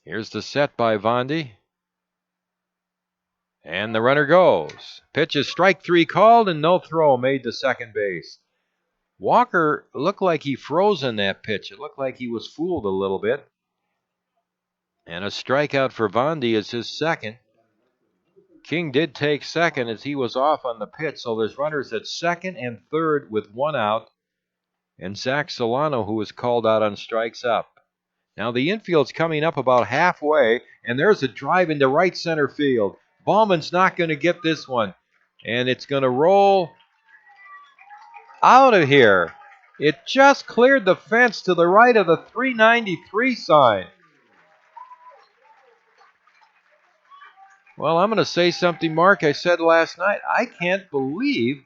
Here's the set by Vondi. And the runner goes. Pitch is strike 3 called and no throw made to second base. Walker looked like he froze in that pitch. It looked like he was fooled a little bit. And a strikeout for Vondi is his second. King did take second as he was off on the pitch, so there's runners at second and third with 1 out. And Zach Solano, who was called out on strikes, up. Now the infield's coming up about halfway, and there's a drive into right center field. Bauman's not going to get this one, and it's going to roll out of here. It just cleared the fence to the right of the 393 sign. Well, I'm going to say something, Mark. I said last night, I can't believe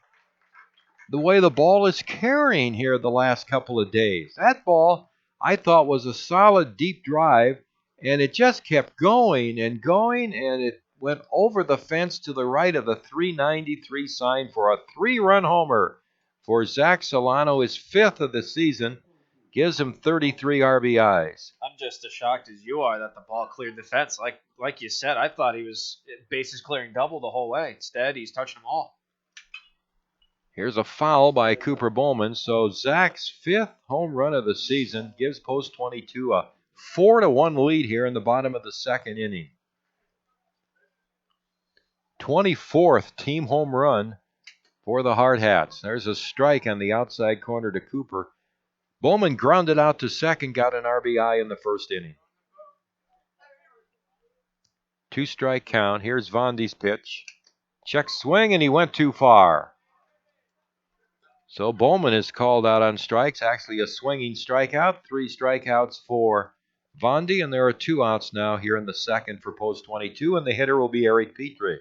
the way the ball is carrying here the last couple of days. That ball, I thought, was a solid deep drive, and it just kept going, and it went over the fence to the right of the 393 sign for a 3-run homer for Zach Solano, his 5th of the season, gives him 33 RBIs. I'm just as shocked as you are that the ball cleared the fence. Like you said, I thought he was bases clearing double the whole way. Instead, he's touching them all. Here's a foul by Cooper Bowman. So Zach's 5th home run of the season gives Post 22 a 4-1 lead here in the bottom of the second inning. 24th team home run for the Hardhats. There's a strike on the outside corner to Cooper. Bowman grounded out to second, got an RBI in the first inning. 2-strike count. Here's Vondi's pitch. Check swing, and he went too far. So Bowman is called out on strikes. Actually a swinging strikeout. 3 strikeouts for Vondi, and there are 2 outs now here in the second for Post 22, and the hitter will be Eric Petrie.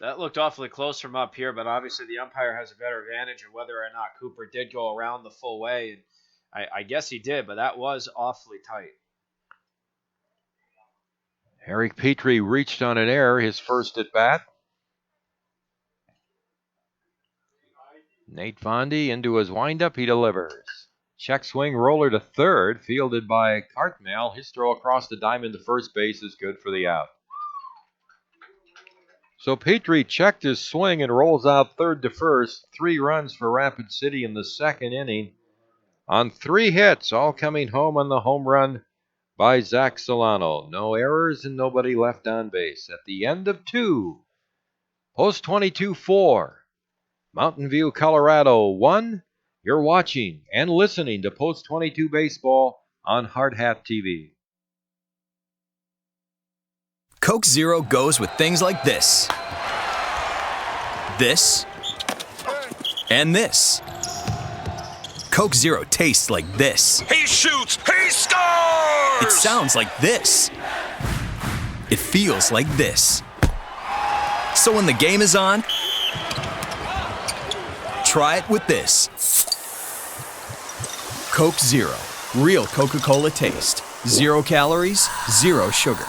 That looked awfully close from up here, but obviously the umpire has a better advantage of whether or not Cooper did go around the full way. And I guess he did, but that was awfully tight. Eric Petrie reached on an error, his first at bat. Nate Vondi into his windup, he delivers. Check swing roller to third, fielded by Cartmel. His throw across the diamond to first base is good for the out. So Petrie checked his swing and rolls out third to first. 3 runs for Rapid City in the second inning on 3 hits, all coming home on the home run by Zach Solano. No errors and nobody left on base. At the end of 2, Post 22 4, Mountain View, Colorado 1. You're watching and listening to Post 22 Baseball on Hardhats-TV. Coke Zero goes with things like this. This. And this. Coke Zero tastes like this. He shoots! He scores! It sounds like this. It feels like this. So when the game is on, try it with this. Coke Zero. Real Coca-Cola taste. 0 calories, 0 sugar.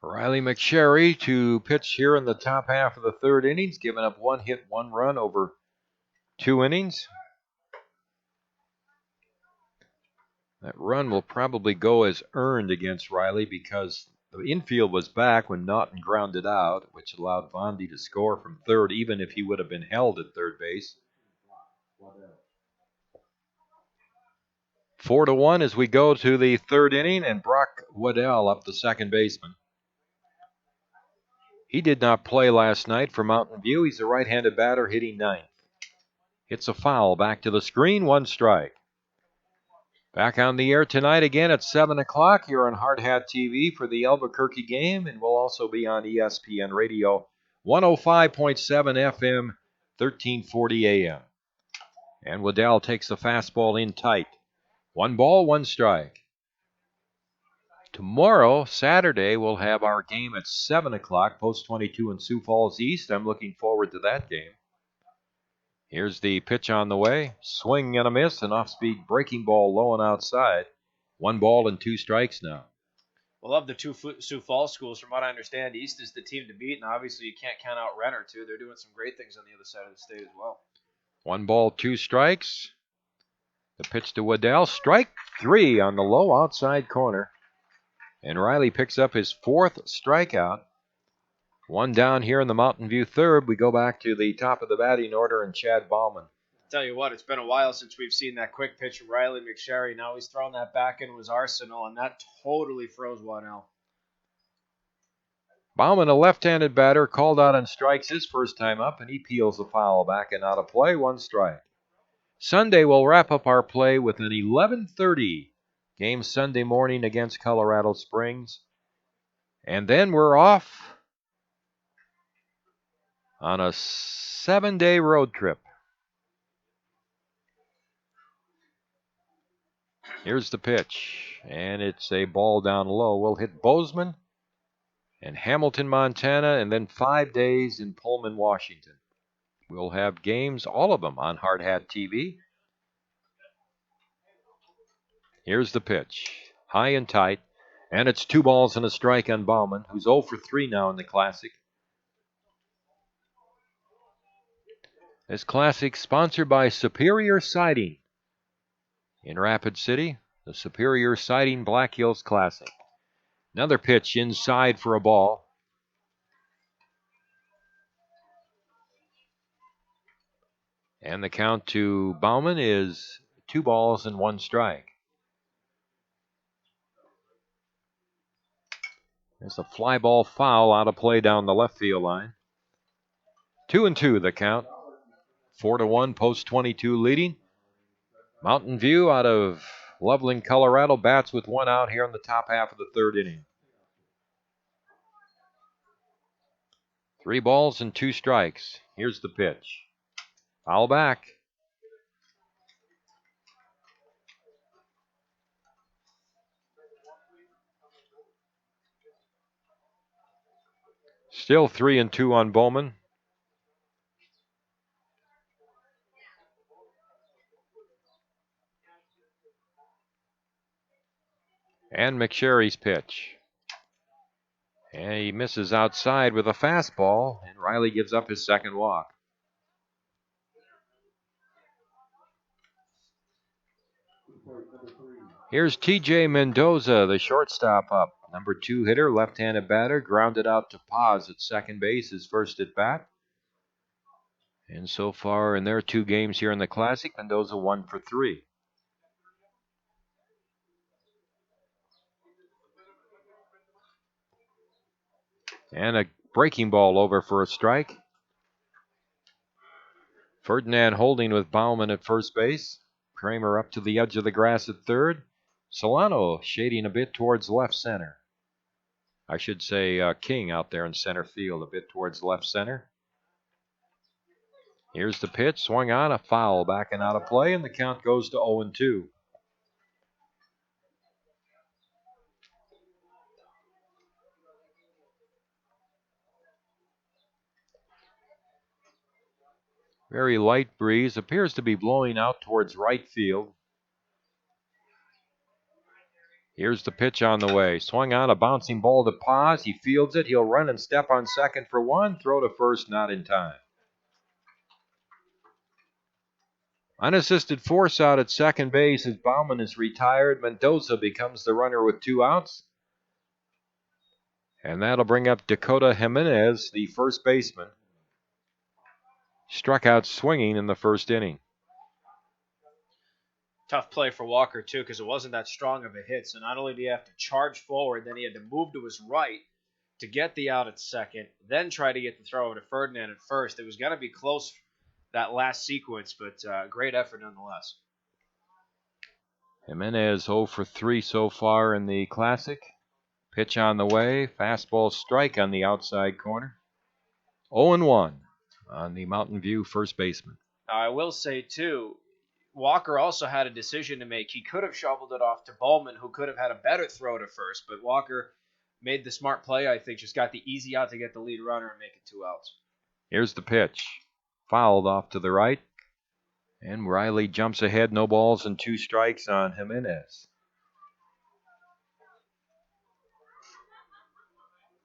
Riley McSherry to pitch here in the top half of the third innings, giving up 1 hit, 1 run over 2 innings. That run will probably go as earned against Riley because the infield was back when Naughton grounded out, which allowed Bondi to score from third, even if he would have been held at third base. 4-1 as we go to the third inning, and Brock Waddell up the second baseman. He did not play last night for Mountain View. He's a right-handed batter hitting ninth. Hits a foul back to the screen, 1 strike. Back on the air tonight again at 7 o'clock here on Hardhat-TV for the Albuquerque game, and we'll also be on ESPN Radio 105.7 FM, 1340 AM. And Waddell takes the fastball in tight. 1 ball, 1 strike. Tomorrow, Saturday, we'll have our game at 7 o'clock, Post 22 in Sioux Falls East. I'm looking forward to that game. Here's the pitch on the way. Swing and a miss, an off-speed breaking ball low and outside. 1 ball and 2 strikes now. Well, of the two Sioux Falls schools, from what I understand, East is the team to beat, and obviously you can't count out Renner, too. They're doing some great things on the other side of the state as well. 1 ball, 2 strikes. The pitch to Waddell. Strike 3 on the low outside corner. And Riley picks up his 4th strikeout. 1 down here in the Mountain View third. We go back to the top of the batting order and Chad Bauman. Tell you what, it's been a while since we've seen that quick pitch from Riley McSherry. Now he's thrown that back into his arsenal, and that totally froze Waddell. Bauman, a left-handed batter, called out on strikes his first time up, and he peels the foul back and out of play, 1 strike. Sunday, we'll wrap up our play with an 11:30 game Sunday morning against Colorado Springs. And then we're off on a 7-day road trip. Here's the pitch, and it's a ball down low. We'll hit Bozeman and Hamilton, Montana, and then 5 days in Pullman, Washington. We'll have games, all of them, on Hardhat-TV. Here's the pitch, high and tight, and it's 2 balls and a strike on Bauman, who's 0 for 3 now in the Classic. This Classic sponsored by Superior Siding in Rapid City, the Superior Siding Black Hills Classic. Another pitch inside for a ball. And the count to Bauman is 2 balls and 1 strike. There's a fly ball foul out of play down the left field line. 2-2 the count. 4-1, Post 22 leading. Mountain View out of Loveland, Colorado, bats with 1 out here in the top half of the third inning. 3 balls and 2 strikes. Here's the pitch. Foul back. Still 3-2 on Bowman. And McSherry's pitch. And he misses outside with a fastball, and Riley gives up his second walk. Here's TJ Mendoza, the shortstop up. Number 2 hitter, left-handed batter, grounded out to Paz at second base, his first at bat. And so far in their 2 games here in the Classic, Mendoza 1 for 3. And a breaking ball over for a strike. Ferdinand holding with Bauman at first base. Kramer up to the edge of the grass at third. Solano shading a bit towards left center. I should say King out there in center field, a bit towards left center. Here's the pitch, swung on, a foul back and out of play, and the count goes to 0-2. Very light breeze, appears to be blowing out towards right field. Here's the pitch on the way. Swung on, a bouncing ball to Paz. He fields it. He'll run and step on second for 1. Throw to first, not in time. Unassisted force out at second base as Bauman is retired. Mendoza becomes the runner with 2 outs. And that'll bring up Dakota Jimenez, the first baseman. Struck out swinging in the first inning. Tough play for Walker, too, because it wasn't that strong of a hit. So not only do you have to charge forward, then he had to move to his right to get the out at second, then try to get the throw to Ferdinand at first. It was going to be close, that last sequence, but great effort nonetheless. Jimenez 0 for 3 so far in the Classic. Pitch on the way. Fastball strike on the outside corner. 0-1 on the Mountain View first baseman. I will say, too, Walker also had a decision to make. He could have shoveled it off to Bowman, who could have had a better throw to first, but Walker made the smart play, I think, just got the easy out to get the lead runner and make it 2 outs. Here's the pitch. Fouled off to the right. And Riley jumps ahead. No balls and 2 strikes on Jimenez.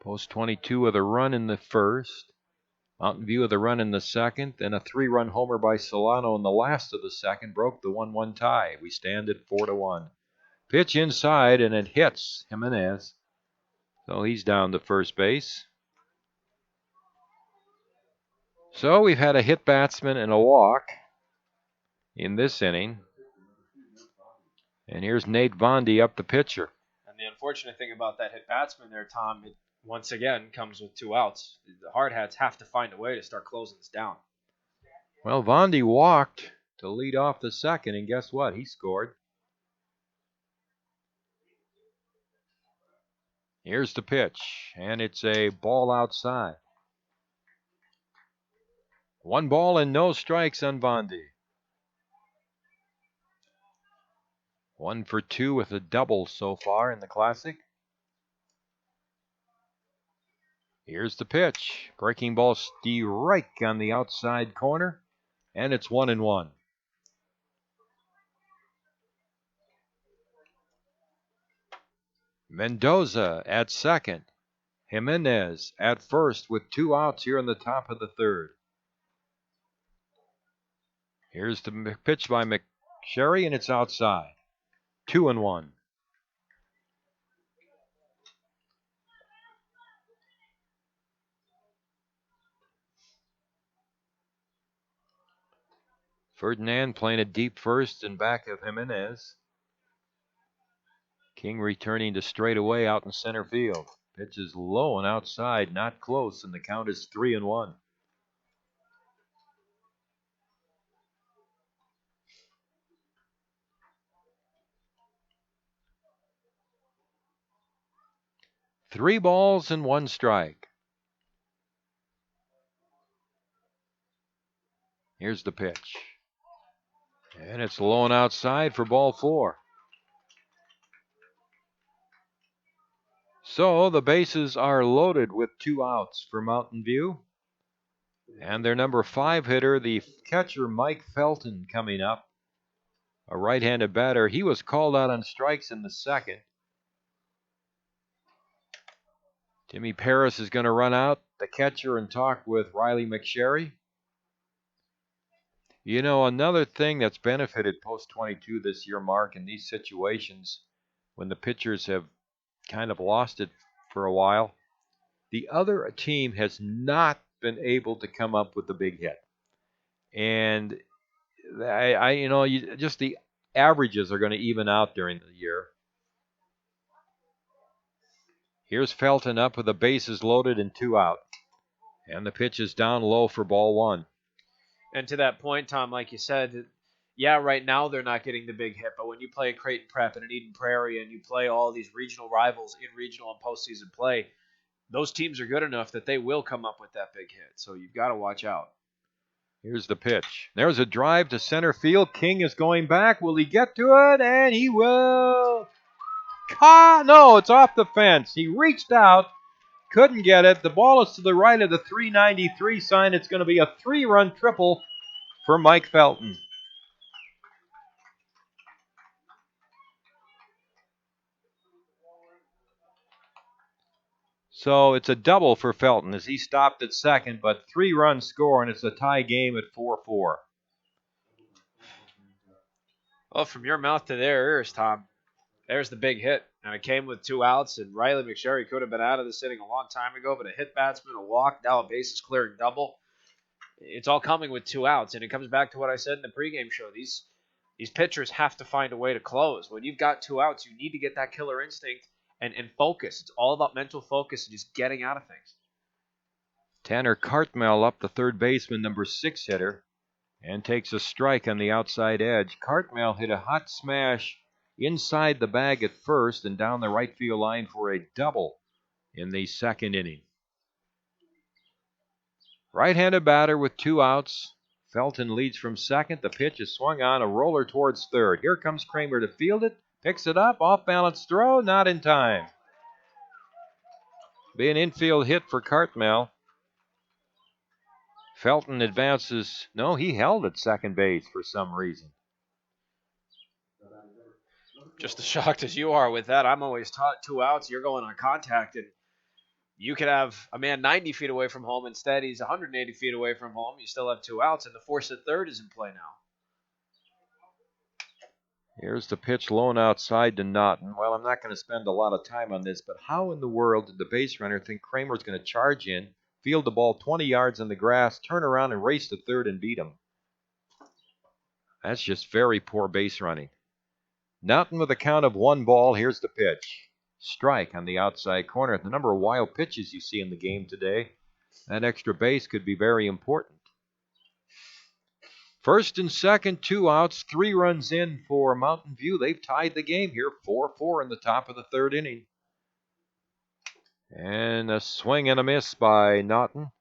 Post 22 with a run in the first. Mountain View with a run in the second. And a 3-run homer by Solano in the last of the second broke the 1-1 tie. We stand at 4-1. Pitch inside and it hits Jimenez. So he's down to first base. So we've had a hit batsman and a walk in this inning. And here's Nate Vondy up the pitcher. And the unfortunate thing about that hit batsman there, Tom, it once again comes with 2 outs. The Hardhats have to find a way to start closing this down. Well, Vondy walked to lead off the second, and guess what? He scored. Here's the pitch, and it's a ball outside. 1 ball and no strikes on Vondy. 1 for 2 with a double so far in the Classic. Here's the pitch. Breaking ball strike on the outside corner, and it's 1-1. Mendoza at second. Jimenez at first with 2 outs here in the top of the third. Here's the pitch by McSherry, and it's outside. 2-1. Ferdinand playing a deep first in back of Jimenez. King returning to straightaway out in center field. Pitch is low and outside, not close, and the count is 3-1. Three balls and 1 strike. Here's the pitch. And it's low and outside for ball 4. So the bases are loaded with 2 outs for Mountain View. And their number 5 hitter, the catcher Mike Felton, coming up. A right-handed batter. He was called out on strikes in the second. Timmy Paris is going to run out, the catcher, and talk with Riley McSherry. You know, another thing that's benefited post 22 this year, Mark, in these situations when the pitchers have kind of lost it for a while, the other team has not been able to come up with the big hit. And just the averages are going to even out during the year. Here's Felton up with the bases loaded and 2 out. And the pitch is down low for ball 1. And to that point, Tom, like you said, yeah, right now they're not getting the big hit, but when you play a Creighton Prep and an Eden Prairie and you play all these regional rivals in regional and postseason play, those teams are good enough that they will come up with that big hit. So you've got to watch out. Here's the pitch. There's a drive to center field. King is going back. Will he get to it? And he will. No, it's off the fence. He reached out, couldn't get it. The ball is to the right of the 393 sign. It's going to be a 3-run triple for Mike Felton. So it's a double for Felton as he stopped at second, but 3-run score, and it's a tie game at 4-4. Well, from your mouth to their ears, Tom, there's the big hit. And it came with 2 outs, and Riley McSherry could have been out of this inning a long time ago, but a hit batsman, a walk, now a bases clearing double. It's all coming with 2 outs, and it comes back to what I said in the pregame show. These pitchers have to find a way to close. When you've got 2 outs, you need to get that killer instinct and focus. It's all about mental focus and just getting out of things. Tanner Cartmel up, the third baseman, number 6 hitter, and takes a strike on the outside edge. Cartmel hit a hot smash inside the bag at first and down the right field line for a double in the second inning. Right-handed batter with 2 outs. Felton leads from second. The pitch is swung on, a roller towards third. Here comes Kramer to field it. Picks it up, off-balance throw, not in time. Be an infield hit for Cartmel. Felton advances. No, he held at second base for some reason. Just as shocked as you are with that. I'm always taught 2 outs, you're going on contact, and you could have a man 90 feet away from home. Instead, he's 180 feet away from home. You still have 2 outs, and the force at third is in play now. Here's the pitch low outside to Naughton. Well, I'm not going to spend a lot of time on this, but how in the world did the base runner think Kramer's going to charge in, field the ball 20 yards in the grass, turn around and race to third and beat him? That's just very poor base running. Naughton with a count of 1 ball. Here's the pitch. Strike on the outside corner. The number of wild pitches you see in the game today, that extra base could be very important. First and second, 2 outs, 3 runs in for Mountain View. They've tied the game here, 4-4 in the top of the third inning. And a swing and a miss by Naughton.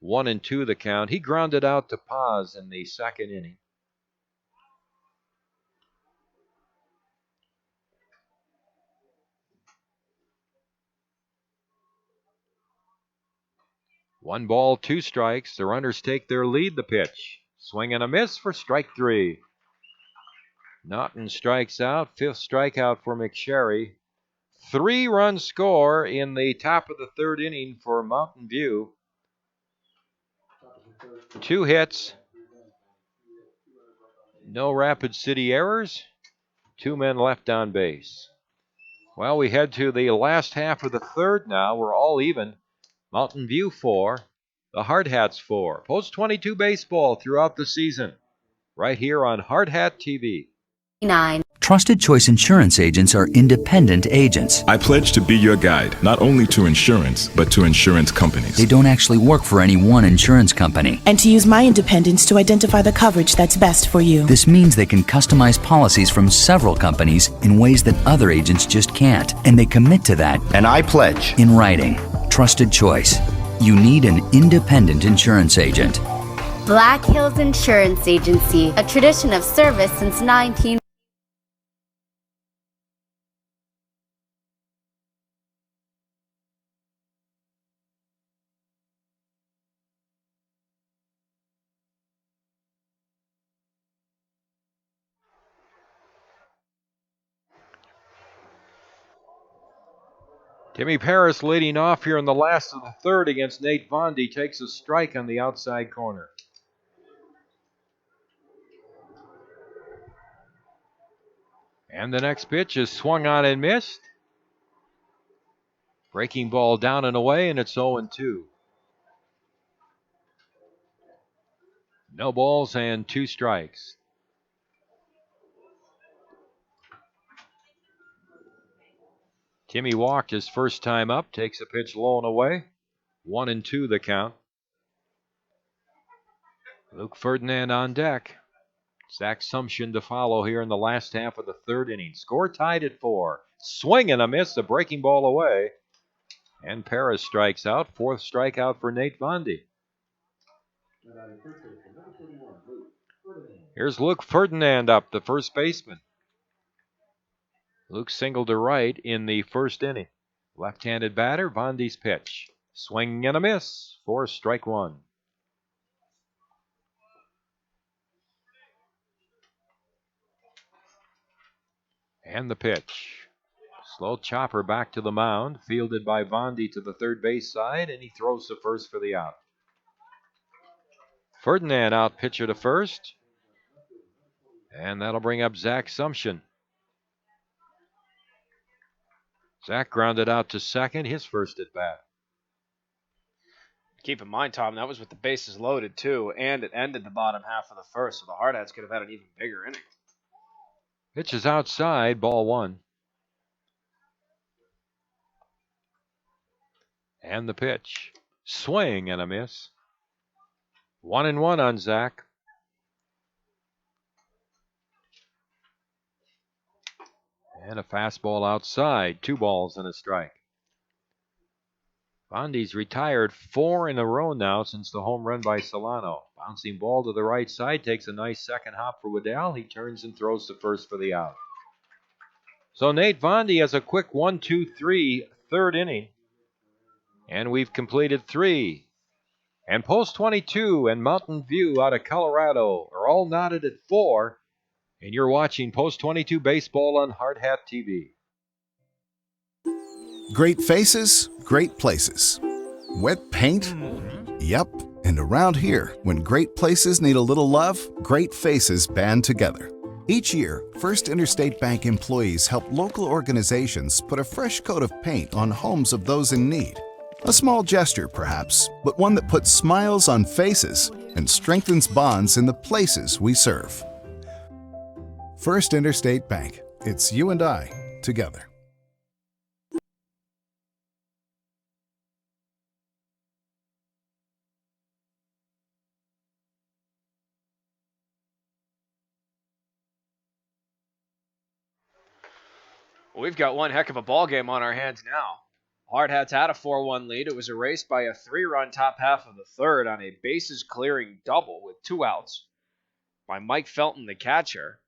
1-2 the count. He grounded out to Paz in the second inning. One ball, 2 strikes. The runners take their lead. The pitch. Swing and a miss for strike 3. Naughton strikes out. 5th strikeout for McSherry. 3-run score in the top of the third inning for Mountain View. 2 hits. No Rapid City errors. 2 men left on base. Well, we head to the last half of the third now. We're all even. Mountain View 4, the Hardhats 4. Post 22 baseball throughout the season. Right here on Hardhat-TV. 9. Trusted Choice Insurance agents are independent agents. I pledge to be your guide, not only to insurance, but to insurance companies. They don't actually work for any one insurance company. And to use my independence to identify the coverage that's best for you. This means they can customize policies from several companies in ways that other agents just can't. And they commit to that. And I pledge. In writing. Trusted Choice. You need an independent insurance agent. Black Hills Insurance Agency, a tradition of service since 19... Timmy Paris leading off here in the last of the third against Nate Vondi. Takes a strike on the outside corner. And the next pitch is swung on and missed. Breaking ball down and away, and it's 0-2. No balls and 2 strikes. Timmy walked his first time up, takes a pitch low and away. 1-2 the count. Luke Ferdinand on deck. Zach Sumption to follow here in the last half of the third inning. Score tied at 4. Swing and a miss, a breaking ball away. And Paris strikes out. 4th strikeout for Nate Vondi. Here's Luke Ferdinand up, the first baseman. Luke singled to right in the first inning. Left-handed batter, Vondi's pitch. Swing and a miss for strike 1. And the pitch. Slow chopper back to the mound, fielded by Vondi to the third base side, and he throws to first for the out. Ferdinand out, pitcher to first. And that'll bring up Zach Sumption. Zach grounded out to second, his first at bat. Keep in mind, Tom, that was with the bases loaded, too, and it ended the bottom half of the first, so the Hardhats could have had an even bigger inning. Pitch is outside, ball one. And the pitch. Swing and a miss. 1-1 on Zach. And a fastball outside. 2 balls and a strike. Bondi's retired 4 in a row now since the home run by Solano. Bouncing ball to the right side, takes a nice second hop for Waddell. He turns and throws to first for the out. So Nate Bondi has a quick 1-2-3 third inning. And we've completed 3. And Post 22 and Mountain View out of Colorado are all knotted at 4. And you're watching Post 22 Baseball on Hardhat-TV. Great faces, great places. Wet paint? Yep. And around here, when great places need a little love, great faces band together. Each year, First Interstate Bank employees help local organizations put a fresh coat of paint on homes of those in need. A small gesture, perhaps, but one that puts smiles on faces and strengthens bonds in the places we serve. First Interstate Bank. It's you and I together. Well, we've got one heck of a ball game on our hands now. Hardhats had a 4-1 lead. It was erased by a 3-run top half of the third on a bases-clearing double with 2 outs by Mike Felton, the catcher.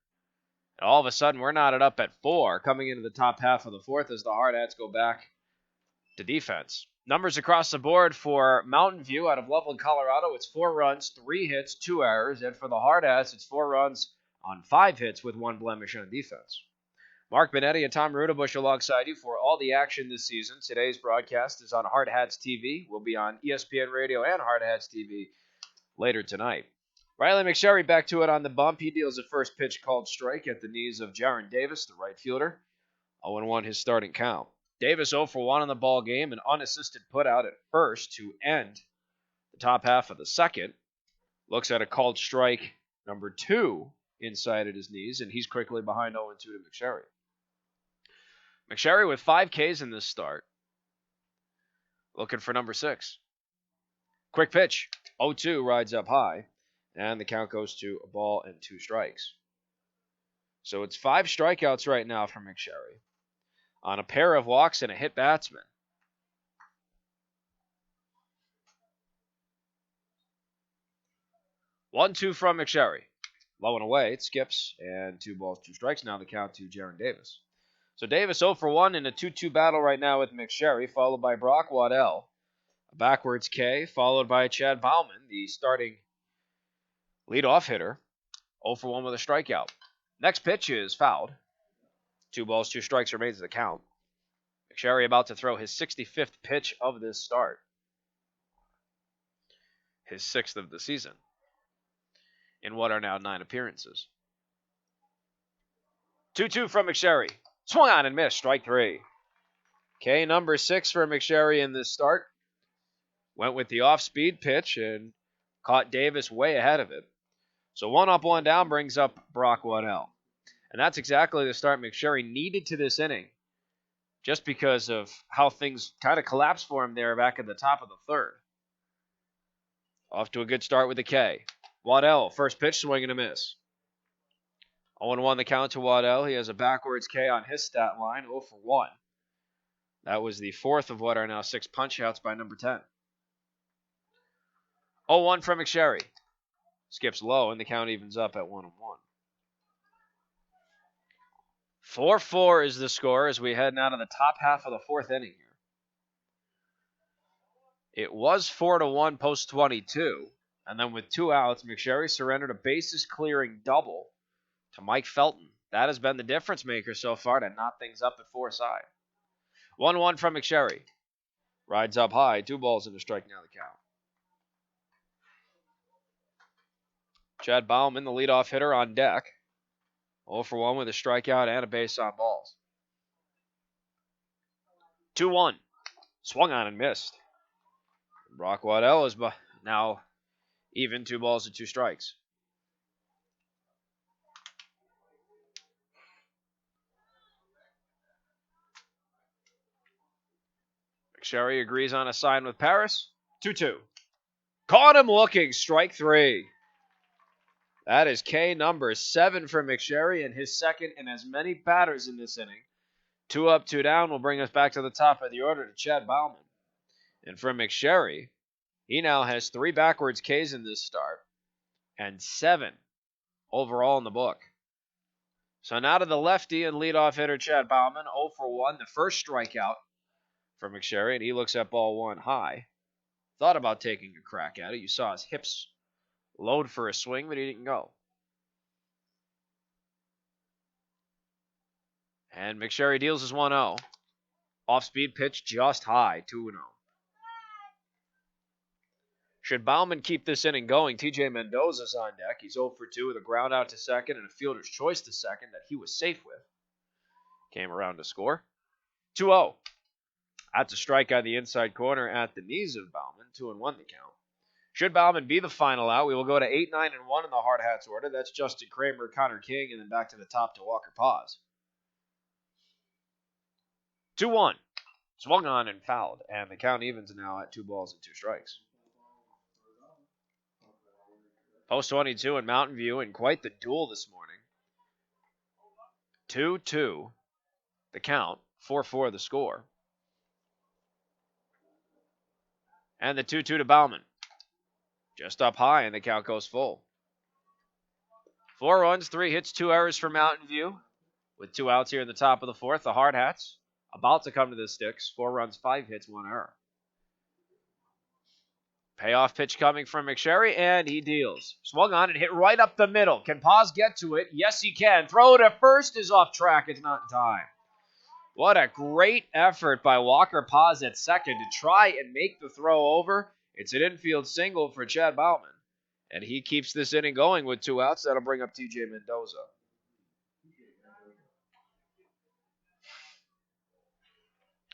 And all of a sudden, we're knotted up at 4 coming into the top half of the fourth as the Hardhats go back to defense. Numbers across the board for Mountain View out of Loveland, Colorado. It's 4 runs, 3 hits, 2 errors. And for the Hardhats, it's 4 runs on 5 hits with 1 blemish on defense. Mark Benetti and Tom Rudabush alongside you for all the action this season. Today's broadcast is on Hardhats-TV. We'll be on ESPN Radio and Hardhats-TV later tonight. Riley McSherry back to it on the bump. He deals a first pitch called strike at the knees of Jaron Davis, the right fielder. 0-1 his starting count. Davis 0 for 1 on the ball game, an unassisted putout at first to end the top half of the second. Looks at a called strike number 2 inside at his knees, and he's quickly behind 0-2 to McSherry. McSherry with 5 Ks in this start. Looking for number 6. Quick pitch. 0-2 rides up high. And the count goes to a ball and 2 strikes. So it's 5 strikeouts right now for McSherry on a pair of walks and a hit batsman. 1-2 from McSherry. Low and away. It skips. And 2 balls, 2 strikes. Now the count to Jaron Davis. So Davis 0 for 1 in a 2-2 battle right now with McSherry, followed by Brock Waddell. A backwards K, followed by Chad Bauman, the starting leadoff hitter. 0 for 1 with a strikeout. Next pitch is fouled. 2 balls, 2 strikes remains the count. McSherry about to throw his 65th pitch of this start. His 6th of the season. In what are now 9 appearances. 2-2 from McSherry. Swung on and missed. Strike 3. Okay, number 6 for McSherry in this start. Went with the off-speed pitch and caught Davis way ahead of it. So 1 up, 1 down brings up Brock Waddell. And that's exactly the start McSherry needed to this inning. Just because of how things kind of collapsed for him there back at the top of the third. Off to a good start with a K. Waddell, first pitch, swing and a miss. 0-1 the count to Waddell. He has a backwards K on his stat line, 0 for 1. That was the 4th of what are now 6 punch-outs by number 10. 0-1 from McSherry. Skips low, and the count evens up at 1-1. 4-4 is the score as we head now to the top half of the 4th inning here. It was 4-1 post 22, and then with 2 outs, McSherry surrendered a bases-clearing double to Mike Felton. That has been the difference maker so far to knot things up at 4 side. 1-1 from McSherry. Rides up high. 2 balls and a strike now the count. Chad Bauman, the leadoff hitter on deck. 0 for 1 with a strikeout and a base on balls. 2-1. Swung on and missed. Brock Waddell is now even 2 balls and 2 strikes. McSherry agrees on a sign with Paris. 2-2. Caught him looking. Strike 3. That is K number 7 for McSherry and his second in as many batters in this inning. 2 up, 2 down will bring us back to the top of the order to Chad Bauman. And for McSherry, he now has 3 backwards Ks in this start and 7 overall in the book. So now to the lefty and leadoff hitter Chad Bauman, 0 for 1, the first strikeout for McSherry, and he looks at ball 1 high. Thought about taking a crack at it. You saw his hips load for a swing, but he didn't go. And McSherry deals his 1-0. Off-speed pitch just high, 2-0. Should Bauman keep this inning going, TJ Mendoza's on deck. He's 0 for 2 with a ground out to second and a fielder's choice to second that he was safe with. Came around to score. 2-0. That's a strike on the inside corner at the knees of Bauman. 2-1 the count. Should Bauman be the final out, we will go to 8, 9, and 1 in the Hard Hats order. That's Justin Kramer, Connor King, and then back to the top to Walker Paz. 2-1. Swung on and fouled, and the count evens now at 2 balls and 2 strikes. Post 22 in Mountain View, and quite the duel this morning. 2-2 the count, 4-4 the score. And the 2-2 to Bauman. Just up high, and the count goes full. 4 runs, 3 hits, 2 errors for Mountain View. With 2 outs here in the top of the 4th, the Hard Hats about to come to the sticks. 4 runs, 5 hits, 1 error. Payoff pitch coming from McSherry, and he deals. Swung on and hit right up the middle. Can Paz get to it? Yes, he can. Throw to first is off track. It's not in time. What a great effort by Walker Paz at second to try and make the throw over. It's an infield single for Chad Bauman, and he keeps this inning going with 2 outs. That'll bring up TJ Mendoza.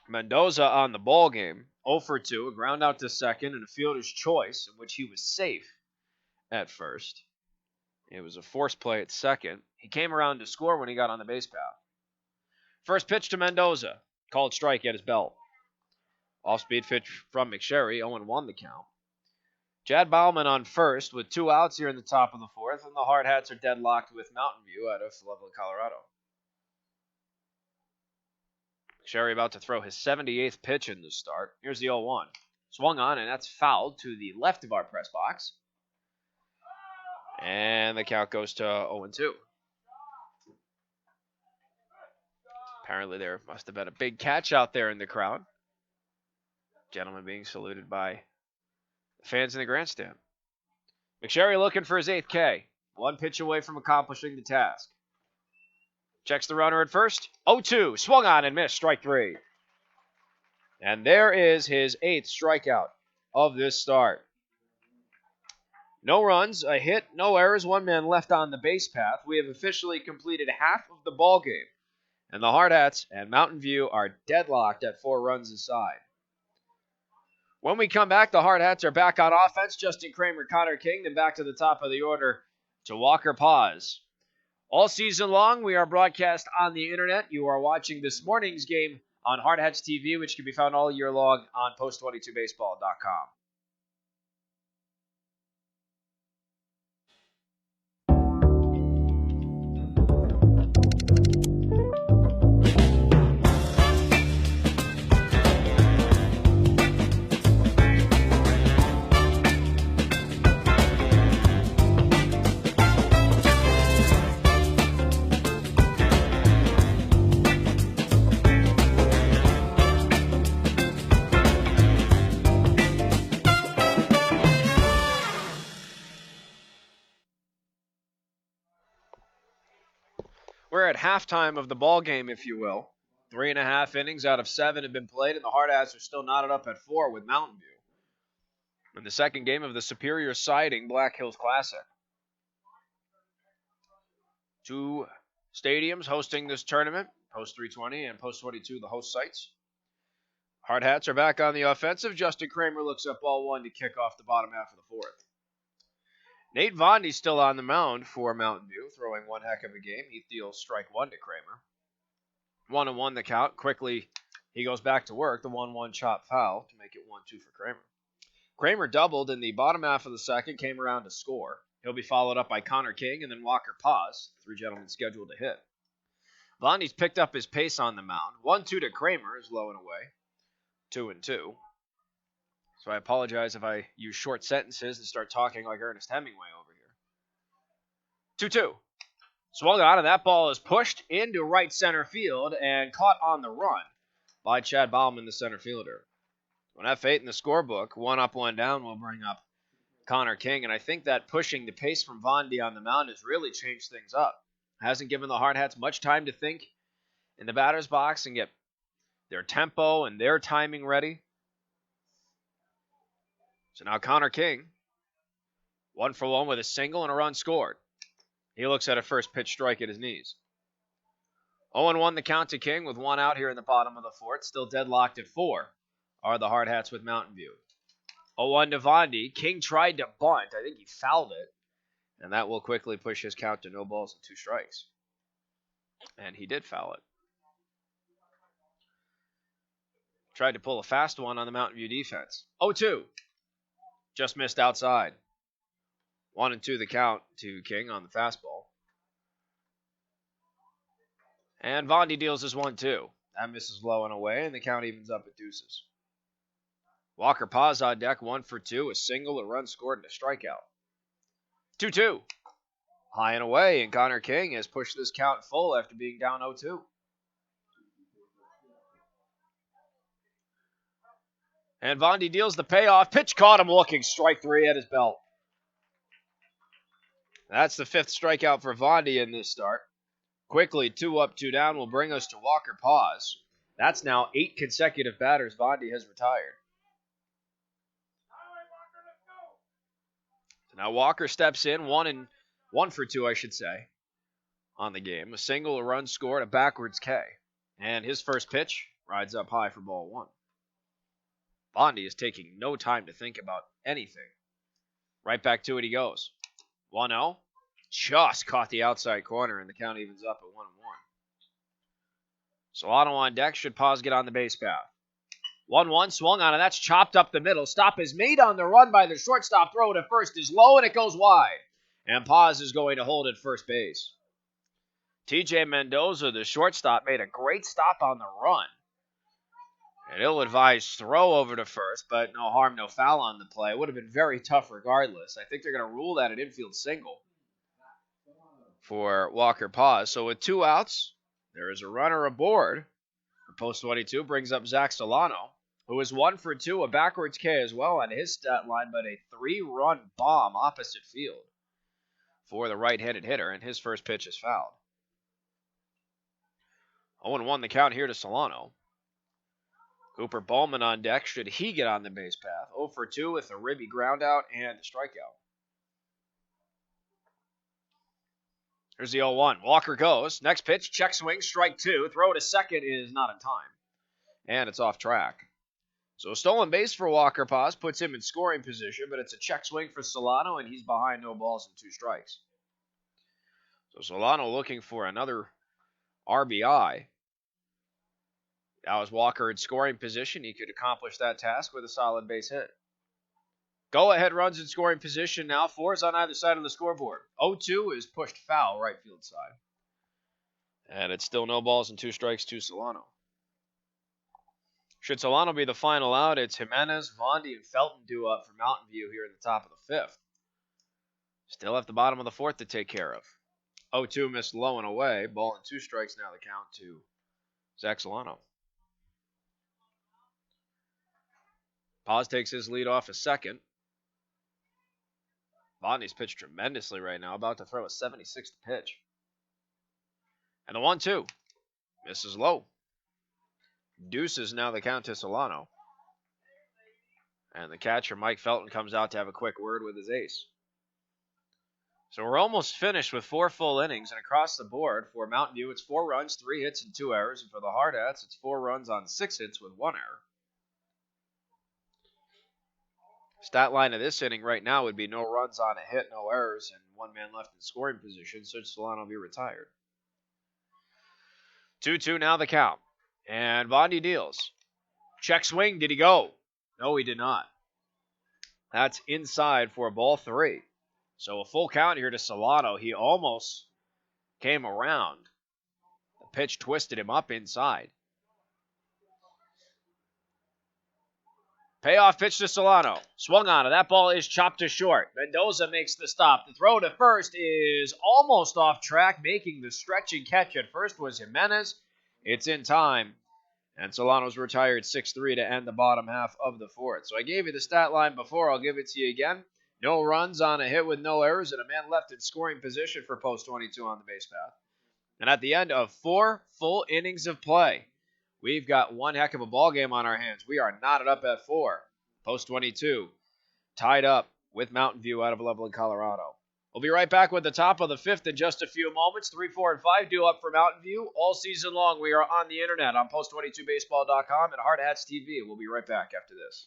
Mendoza on the ball game, 0 for 2, a ground out to second, and a fielder's choice, in which he was safe at first. It was a forced play at second. He came around to score when he got on the base path. First pitch to Mendoza, called strike at his belt. Off-speed pitch from McSherry, 0-1 the count. Chad Bauman on first with 2 outs here in the top of the 4th, and the Hard Hats are deadlocked with Mountain View out of Loveland, Colorado. McSherry about to throw his 78th pitch in the start. Here's the 0-1. Swung on, and that's fouled to the left of our press box. And the count goes to 0-2. Apparently there must have been a big catch out there in the crowd. Gentleman being saluted by fans in the grandstand. McSherry looking for his 8th K. 1 pitch away from accomplishing the task. Checks the runner at first. 0-2. Swung on and missed. Strike 3. And there is his 8th strikeout of this start. No runs, a hit, no errors, 1 man left on the base path. We have officially completed half of the ball game. And the Hard Hats and Mountain View are deadlocked at 4 runs aside. When we come back, the Hard Hats are back on offense. Justin Kramer, Connor King, then back to the top of the order to Walker Paz. All season long, we are broadcast on the internet. You are watching this morning's game on Hardhats-TV, which can be found all year long on post22baseball.com. We're at halftime of the ball game, if you will. 3.5 innings out of 7 have been played, and the Hard Hats are still knotted up at 4 with Mountain View in the second game of the Superior Siding Black Hills Classic. 2 stadiums hosting this tournament, Post 320 and Post 22, the host sites. Hardhats are back on the offensive. Justin Kramer looks up ball one to kick off the bottom half of the fourth. Nate Vondy's still on the mound for Mountain View, throwing one heck of a game. He deals strike one to Kramer. 1-1 the count. Quickly, he goes back to work. The 1-1 chop foul to make it 1-2 for Kramer. Kramer doubled in the bottom half of the second, came around to score. He'll be followed up by Connor King and then Walker Paz, three gentlemen scheduled to hit. Vondy's picked up his pace on the mound. 1-2 to Kramer is low and away. 2-2. So I apologize if I use short sentences and start talking like Ernest Hemingway over here. 2-2. Swung on, and that ball is pushed into right center field and caught on the run by Chad Bauman, the center fielder. When F8 in the scorebook, one up, one down, will bring up Connor King, and I think that pushing the pace from Vondy on the mound has really changed things up. Hasn't given the Hardhats much time to think in the batter's box and get their tempo and their timing ready. So now Connor King, 1-for-1 with a single and a run scored. He looks at a first pitch strike at his knees. 0-1 the count to King with one out here in the bottom of the fourth. Still deadlocked at 4 are the Hardhats with Mountain View. 0-1 to Vondy. King tried to bunt. I think he fouled it. And that will quickly push his count to no balls and 2 strikes. And he did foul it. Tried to pull a fast one on the Mountain View defense. 0-2. Just missed outside. 1-2 the count to King on the fastball. And Vondy deals his 1-2. That misses low and away, and the count evens up at deuces. Walker Paz on deck, 1-for-2, a single, a run scored, and a strikeout. 2-2. High and away, and Connor King has pushed this count full after being down 0-2. And Vondy deals the payoff. Pitch caught him looking. Strike 3 at his belt. That's the 5th strikeout for Vondy in this start. Quickly, 2 up, 2 down will bring us to Walker Paz. That's now 8 consecutive batters Vondy has retired. So now Walker steps in, 1-for-2, I should say, on the game. A single, a run scored, a backwards K. And his first pitch rides up high for ball 1. Vondy is taking no time to think about anything. Right back to it he goes. 1-0. Just caught the outside corner, and the count evens up at 1-1. Solano on deck. Should Paz get on the base path. 1-1 swung on, and that's chopped up the middle. Stop is made on the run by the shortstop. Throw to first is low, and it goes wide. And Paz is going to hold at first base. TJ Mendoza, the shortstop, made a great stop on the run. An ill-advised throw over to first, but no harm, no foul on the play. It would have been very tough regardless. I think they're going to rule that an infield single for Walker Paz. So with 2 outs, there is a runner aboard. For Post 22 brings up Zach Solano, who is 1-for-2, a backwards K as well on his stat line, but a 3-run bomb opposite field for the right-handed hitter, and his first pitch is fouled. 0-1 the count here to Solano. Cooper Bowman on deck should he get on the base path. 0-for-2 with a ribby ground out and a strikeout. Here's the 0-1. Walker goes. Next pitch, check swing, strike 2. Throw to second is not in time. And it's off track. So a stolen base for Walker Paz puts him in scoring position, but it's a check swing for Solano, and he's behind no balls and 2 strikes. So Solano looking for another RBI. Now as Walker in scoring position, he could accomplish that task with a solid base hit. Go-ahead runs in scoring position now. 4's on either side of the scoreboard. 0-2 is pushed foul right field side. And it's still no balls and 2 strikes to Solano. Should Solano be the final out, it's Jimenez, Vondy, and Felton due up for Mountain View here in the top of the 5th. Still at the bottom of the 4th to take care of. 0-2 missed low and away. Ball and 2 strikes now the count to Zach Solano. Paz takes his lead off a second. Vondy's pitched tremendously right now, about to throw a 76th pitch. And the 1-2 misses low. Deuces now the count to Solano. And the catcher, Mike Felton, comes out to have a quick word with his ace. So we're almost finished with 4 full innings, and across the board for Mountain View, it's 4 runs, 3 hits, and 2 errors. And for the Hardhats, it's 4 runs on 6 hits with 1 error. Stat line of this inning right now would be no runs on a hit, no errors, and 1 man left in scoring position, so Solano will be retired. 2-2 now the count. And Bondi deals. Check swing, did he go? No, he did not. That's inside for ball 3. So a full count here to Solano. He almost came around. The pitch twisted him up inside. Payoff pitch to Solano. Swung on it. That ball is chopped to short. Mendoza makes the stop. The throw to first is almost off track. Making the stretching catch at first was Jimenez. It's in time. And Solano's retired 6-3 to end the bottom half of the 4th. So I gave you the stat line before. I'll give it to you again. No runs on a hit with no errors, and a man left in scoring position for post 22 on the base path. And at the end of 4 full innings of play, we've got one heck of a ball game on our hands. We are knotted up at 4. Post 22, tied up with Mountain View out of Loveland, Colorado. We'll be right back with the top of the 5th in just a few moments. 3, 4, and 5 due up for Mountain View. All season long, we are on the internet on post22baseball.com and Hardhats-TV. We'll be right back after this.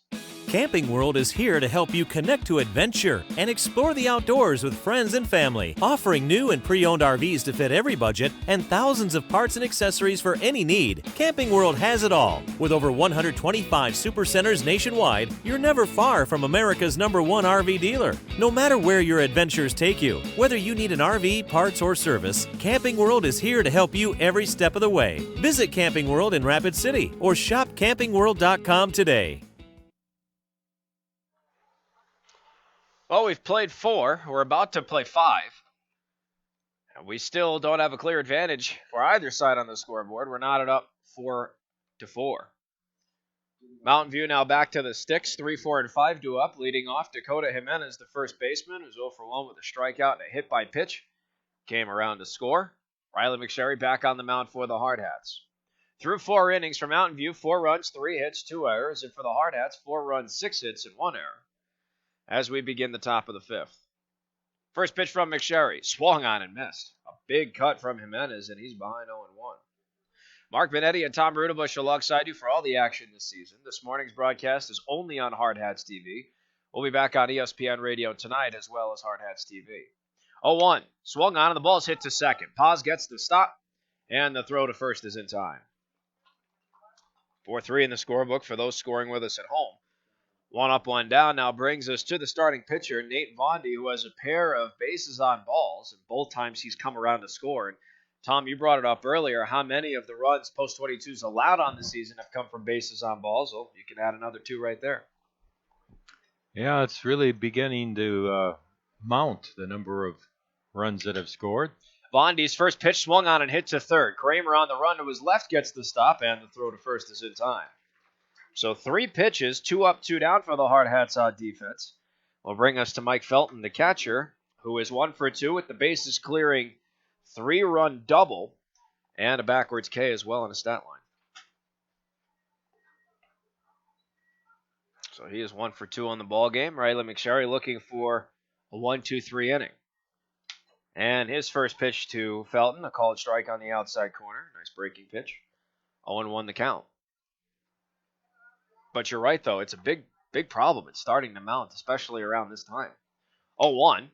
Camping World is here to help you connect to adventure and explore the outdoors with friends and family, offering new and pre-owned RVs to fit every budget and thousands of parts and accessories for any need. Camping World has it all. With over 125 supercenters nationwide, you're never far from America's #1 RV dealer. No matter where your adventures take you, whether you need an RV, parts, or service, Camping World is here to help you every step of the way. Visit Camping World in Rapid City or shop campingworld.com today. Well, we've played 4. We're about to play 5. And we still don't have a clear advantage for either side on the scoreboard. We're knotted up 4-4. Mountain View now back to the sticks. 3, 4, and 5 due up. Leading off, Dakota Jimenez, the first baseman, who's 0 for 1 with a strikeout and a hit by pitch. Came around to score. Riley McSherry back on the mound for the Hardhats. Through 4 innings for Mountain View, 4 runs, 3 hits, 2 errors. And for the Hardhats, 4 runs, 6 hits, and 1 error. As we begin the top of the 5th. First pitch from McSherry. Swung on and missed. A big cut from Jimenez, and he's behind 0-1. Mark Benetti and Tom Rudabush alongside you for all the action this season. This morning's broadcast is only on Hardhats-TV. We'll be back on ESPN Radio tonight as well as Hardhats-TV. 0-1. Swung on, and the ball's hit to second. Paz gets the stop, and the throw to first is in time. 4-3 in the scorebook for those scoring with us at home. 1 up, 1 down now brings us to the starting pitcher, Nate Vondi, who has a pair of bases on balls, and both times he's come around to score. And Tom, you brought it up earlier, how many of the runs post-22s allowed on the season have come from bases on balls? Well, you can add another 2 right there. Yeah, it's really beginning to mount the number of runs that have scored. Vondi's first pitch swung on and hit to third. Kramer on the run to his left gets the stop, and the throw to first is in time. So 3 pitches, 2 up, 2 down for the Hardhats on defense. Will bring us to Mike Felton, the catcher, who is 1 for 2 with the bases clearing 3-run double and a backwards K as well in a stat line. So he is 1 for 2 on the ball game. Riley McSherry looking for a 1-2-3 inning. And his first pitch to Felton, a called strike on the outside corner. Nice breaking pitch. 0-1 the count. But you're right, though. It's a big problem. It's starting to mount, especially around this time. 0-1.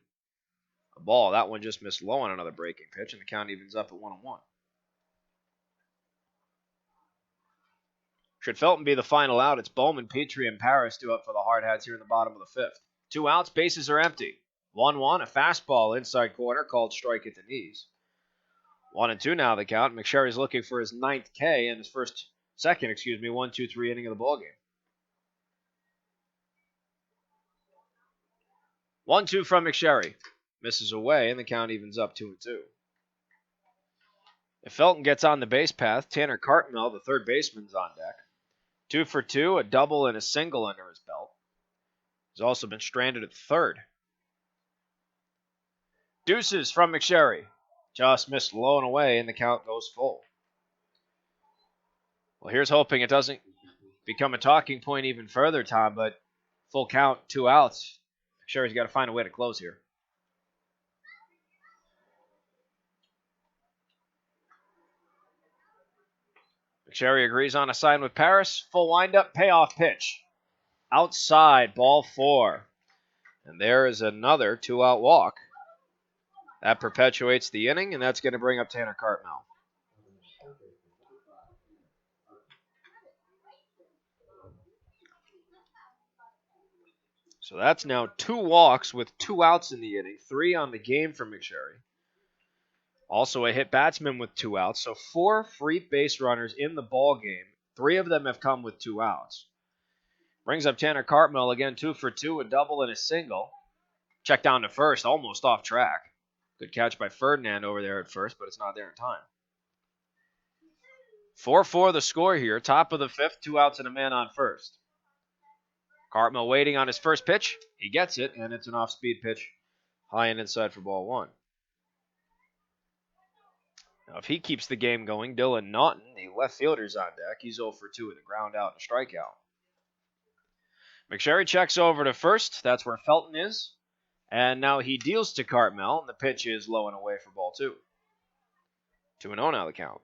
A ball. That one just missed low on another breaking pitch, and the count evens up at 1-1. Should Felton be the final out, it's Bowman, Petrie, and Paris due up for the Hardhats here in the bottom of the 5th. 2 outs, bases are empty. 1-1, a fastball inside corner called strike at the knees. 1-2 now the count. McSherry's looking for his 9th K and his second 1-2-3 inning of the ballgame. 1-2 from McSherry. Misses away, and the count evens up 2-2. If Felton gets on the base path, Tanner Cartmel, the third baseman's on deck. 2 for 2, a double and a single under his belt. He's also been stranded at third. Deuces from McSherry. Just missed low and away, and the count goes full. Well, here's hoping it doesn't become a talking point even further, Tom, but full count, 2 outs. McSherry's got to find a way to close here. McSherry agrees on a sign with Paris. Full windup, payoff pitch. Outside, ball 4. And there is another 2-out walk. That perpetuates the inning, and that's going to bring up Tanner Cartmel. So that's now 2 walks with 2 outs in the inning, 3 on the game for McSherry. Also a hit batsman with 2 outs, so 4 free base runners in the ball game. 3 of them have come with 2 outs. Brings up Tanner Cartmel again, 2 for 2, a double and a single. Check down to first, almost off track. Good catch by Ferdinand over there at first, but it's not there in time. 4-4 the score here, top of the 5th, 2 outs and a man on first. Cartmel waiting on his first pitch. He gets it, and it's an off-speed pitch, high and inside for ball 1. Now, if he keeps the game going, Dylan Naughton, the left fielder's on deck. He's 0 for 2 with a ground out and a strikeout. McSherry checks over to first. That's where Felton is. And now he deals to Cartmel, and the pitch is low and away for ball 2. 2-0 now the count.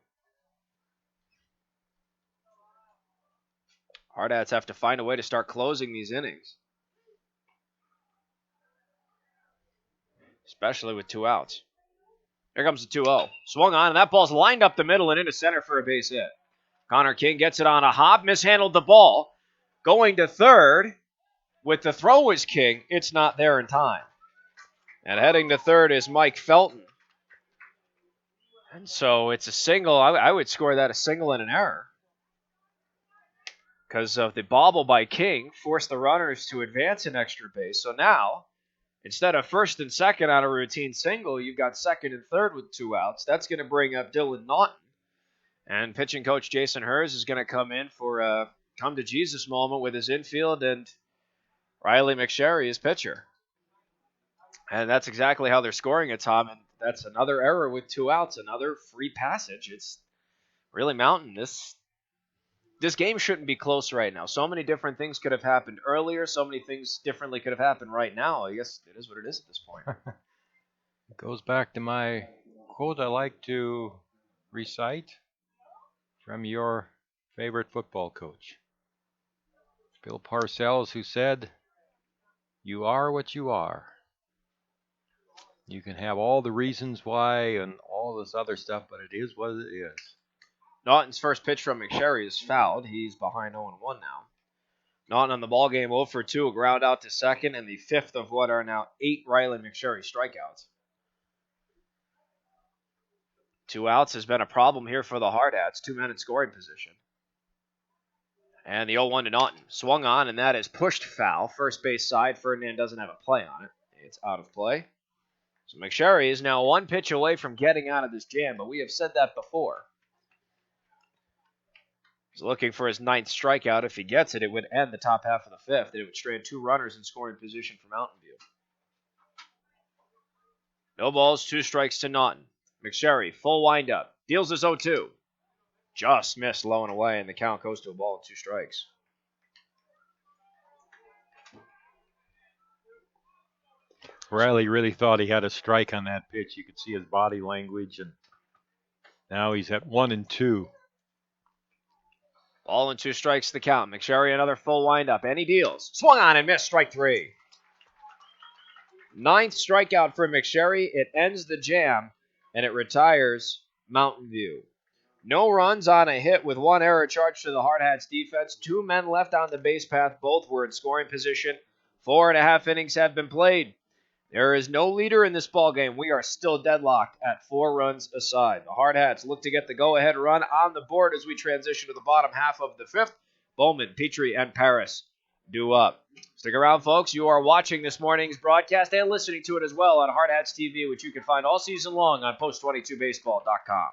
Hardhats have to find a way to start closing these innings, especially with 2 outs. Here comes the 2-0. Swung on, and that ball's lined up the middle and into center for a base hit. Connor King gets it on a hop, mishandled the ball. Going to third, with the throw was King. It's not there in time. And heading to third is Mike Felton. And so it's a single. I would score that a single and an error, because of the bobble by King forced the runners to advance an extra base. So now, instead of first and second on a routine single, you've got second and third with 2 outs. That's going to bring up Dylan Naughton. And pitching coach Jason Hers is going to come in for a come-to-Jesus moment with his infield and Riley McSherry, his pitcher. And that's exactly how they're scoring it, Tom. And that's another error with 2 outs, another free passage. It's really mountain. This game shouldn't be close right now. So many different things could have happened earlier. So many things differently could have happened right now. I guess it is what it is at this point. It goes back to my quote I like to recite from your favorite football coach, Bill Parcells, who said, "You are what you are. You can have all the reasons why and all this other stuff, but it is what it is." Naughton's first pitch from McSherry is fouled. He's behind 0-1 now. Naughton on the ball game, 0 for 2, a ground out to second, and the 5th of what are now 8 Riley McSherry strikeouts. 2 outs has been a problem here for the Hardhats. 2 men in scoring position. And the 0-1 to Naughton. Swung on, and that is pushed foul. First base side, Ferdinand doesn't have a play on it. It's out of play. So McSherry is now 1 pitch away from getting out of this jam, but we have said that before. He's looking for his 9th strikeout. If he gets it, it would end the top half of the 5th, and it would strand 2 runners in scoring position for Mountain View. No balls, 2 strikes to Naughton. McSherry, full windup. Deals his 0-2. Just missed low and away, and the count goes to a ball and 2 strikes. Riley really thought he had a strike on that pitch. You could see his body language, and now he's at 1-2. Ball and 2 strikes the count. McSherry another full windup, and he deals. Swung on and missed, strike 3. 9th strikeout for McSherry. It ends the jam, and it retires Mountain View. No runs on a hit with 1 error charged to the Hardhats defense. 2 men left on the base path. Both were in scoring position. 4.5 innings have been played. There is no leader in this ballgame. We are still deadlocked at 4 runs aside. The Hardhats look to get the go-ahead run on the board as we transition to the bottom half of the 5th. Bowman, Petrie, and Paris due up. Stick around, folks. You are watching this morning's broadcast and listening to it as well on Hardhats-TV, which you can find all season long on post22baseball.com.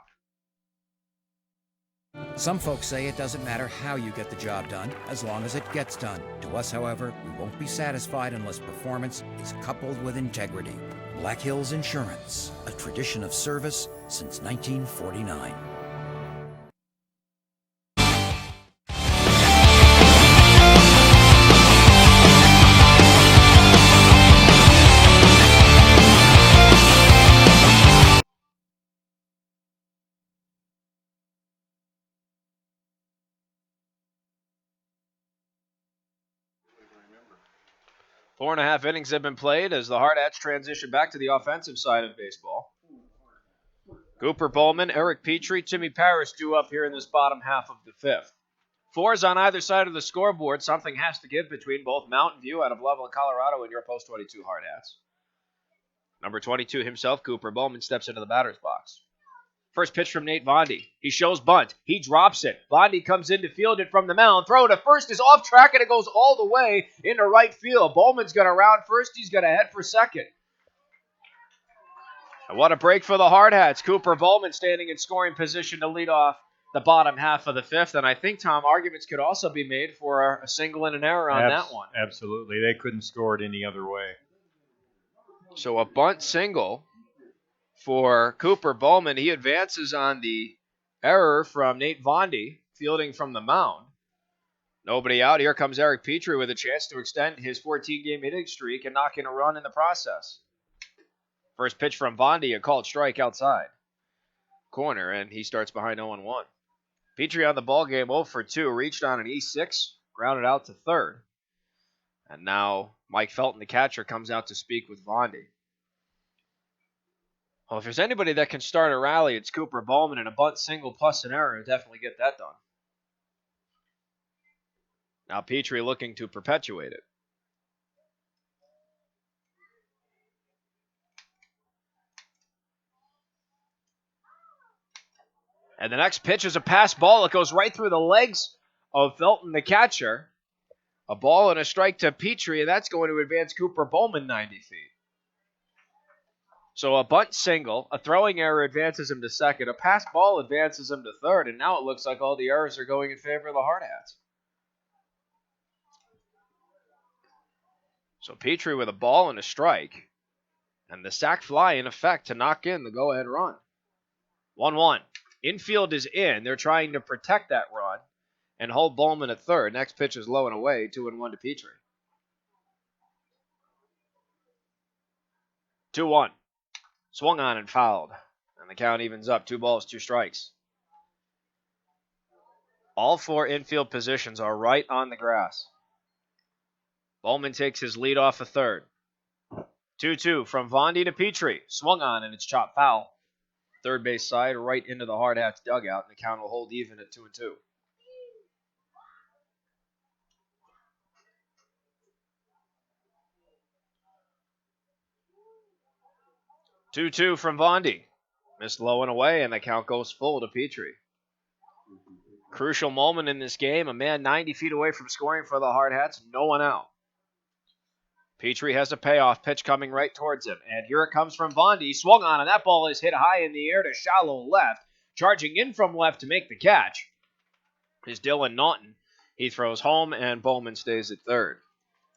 Some folks say it doesn't matter how you get the job done, as long as it gets done. To us, however, we won't be satisfied unless performance is coupled with integrity. Black Hills Insurance, a tradition of service since 1949. 4.5 innings have been played as the Hardhats transition back to the offensive side of baseball. Cooper Bowman, Eric Petrie, Timmy Parrish due up here in this bottom half of the fifth. 4s on either side of the scoreboard. Something has to give between both Mountain View out of Loveland, Colorado, and your Post 22 Hardhats. Number 22 himself, Cooper Bowman, steps into the batter's box. First pitch from Nate Vondy. He shows bunt. He drops it. Vondy comes in to field it from the mound. Throw to first is off track, and it goes all the way into right field. Bowman's going to round first. He's going to head for second. And what a break for the Hardhats. Cooper Bowman standing in scoring position to lead off the bottom half of the fifth. And I think, Tom, arguments could also be made for a single and an error on that one. Absolutely. They couldn't score it any other way. So a bunt single for Cooper Bowman. He advances on the error from Nate Vondy, fielding from the mound. Nobody out. Here comes Eric Petrie with a chance to extend his 14-game hitting streak and knock in a run in the process. First pitch from Vondy, a called strike outside corner, and he starts behind 0-1. Petrie on the ballgame 0 for 2, reached on an E6, grounded out to third. And now Mike Felton, the catcher, comes out to speak with Vondy. Well, if there's anybody that can start a rally, it's Cooper Bowman, and a bunt single plus an error will definitely get that done. Now Petrie looking to perpetuate it. And the next pitch is a pass ball. It goes right through the legs of Felton, the catcher. A ball and a strike to Petrie, and that's going to advance Cooper Bowman 90 feet. So a bunt single, a throwing error advances him to second, a pass ball advances him to third, and now it looks like all the errors are going in favor of the Hardhats. So Petrie with a ball and a strike, and the sac fly in effect to knock in the go-ahead run. 1-1. Infield is in. They're trying to protect that run and hold Bowman at third. Next pitch is low and away, 2-1 to Petrie. 2-1. Swung on and fouled. And the count evens up. 2 balls, 2 strikes. All 4 infield positions are right on the grass. Bowman takes his lead off a third. 2-2 from Vondy to Petrie. Swung on and it's chopped foul. Third base side right into the Hardhats dugout. And the count will hold even at 2-2. 2-2 from Vondy. Missed low and away, and the count goes full to Petrie. Crucial moment in this game. A man 90 feet away from scoring for the Hardhats. No one out. Petrie has a payoff pitch coming right towards him. And here it comes from Vondy. Swung on, and that ball is hit high in the air to shallow left. Charging in from left to make the catch is Dylan Naughton. He throws home, and Bowman stays at third.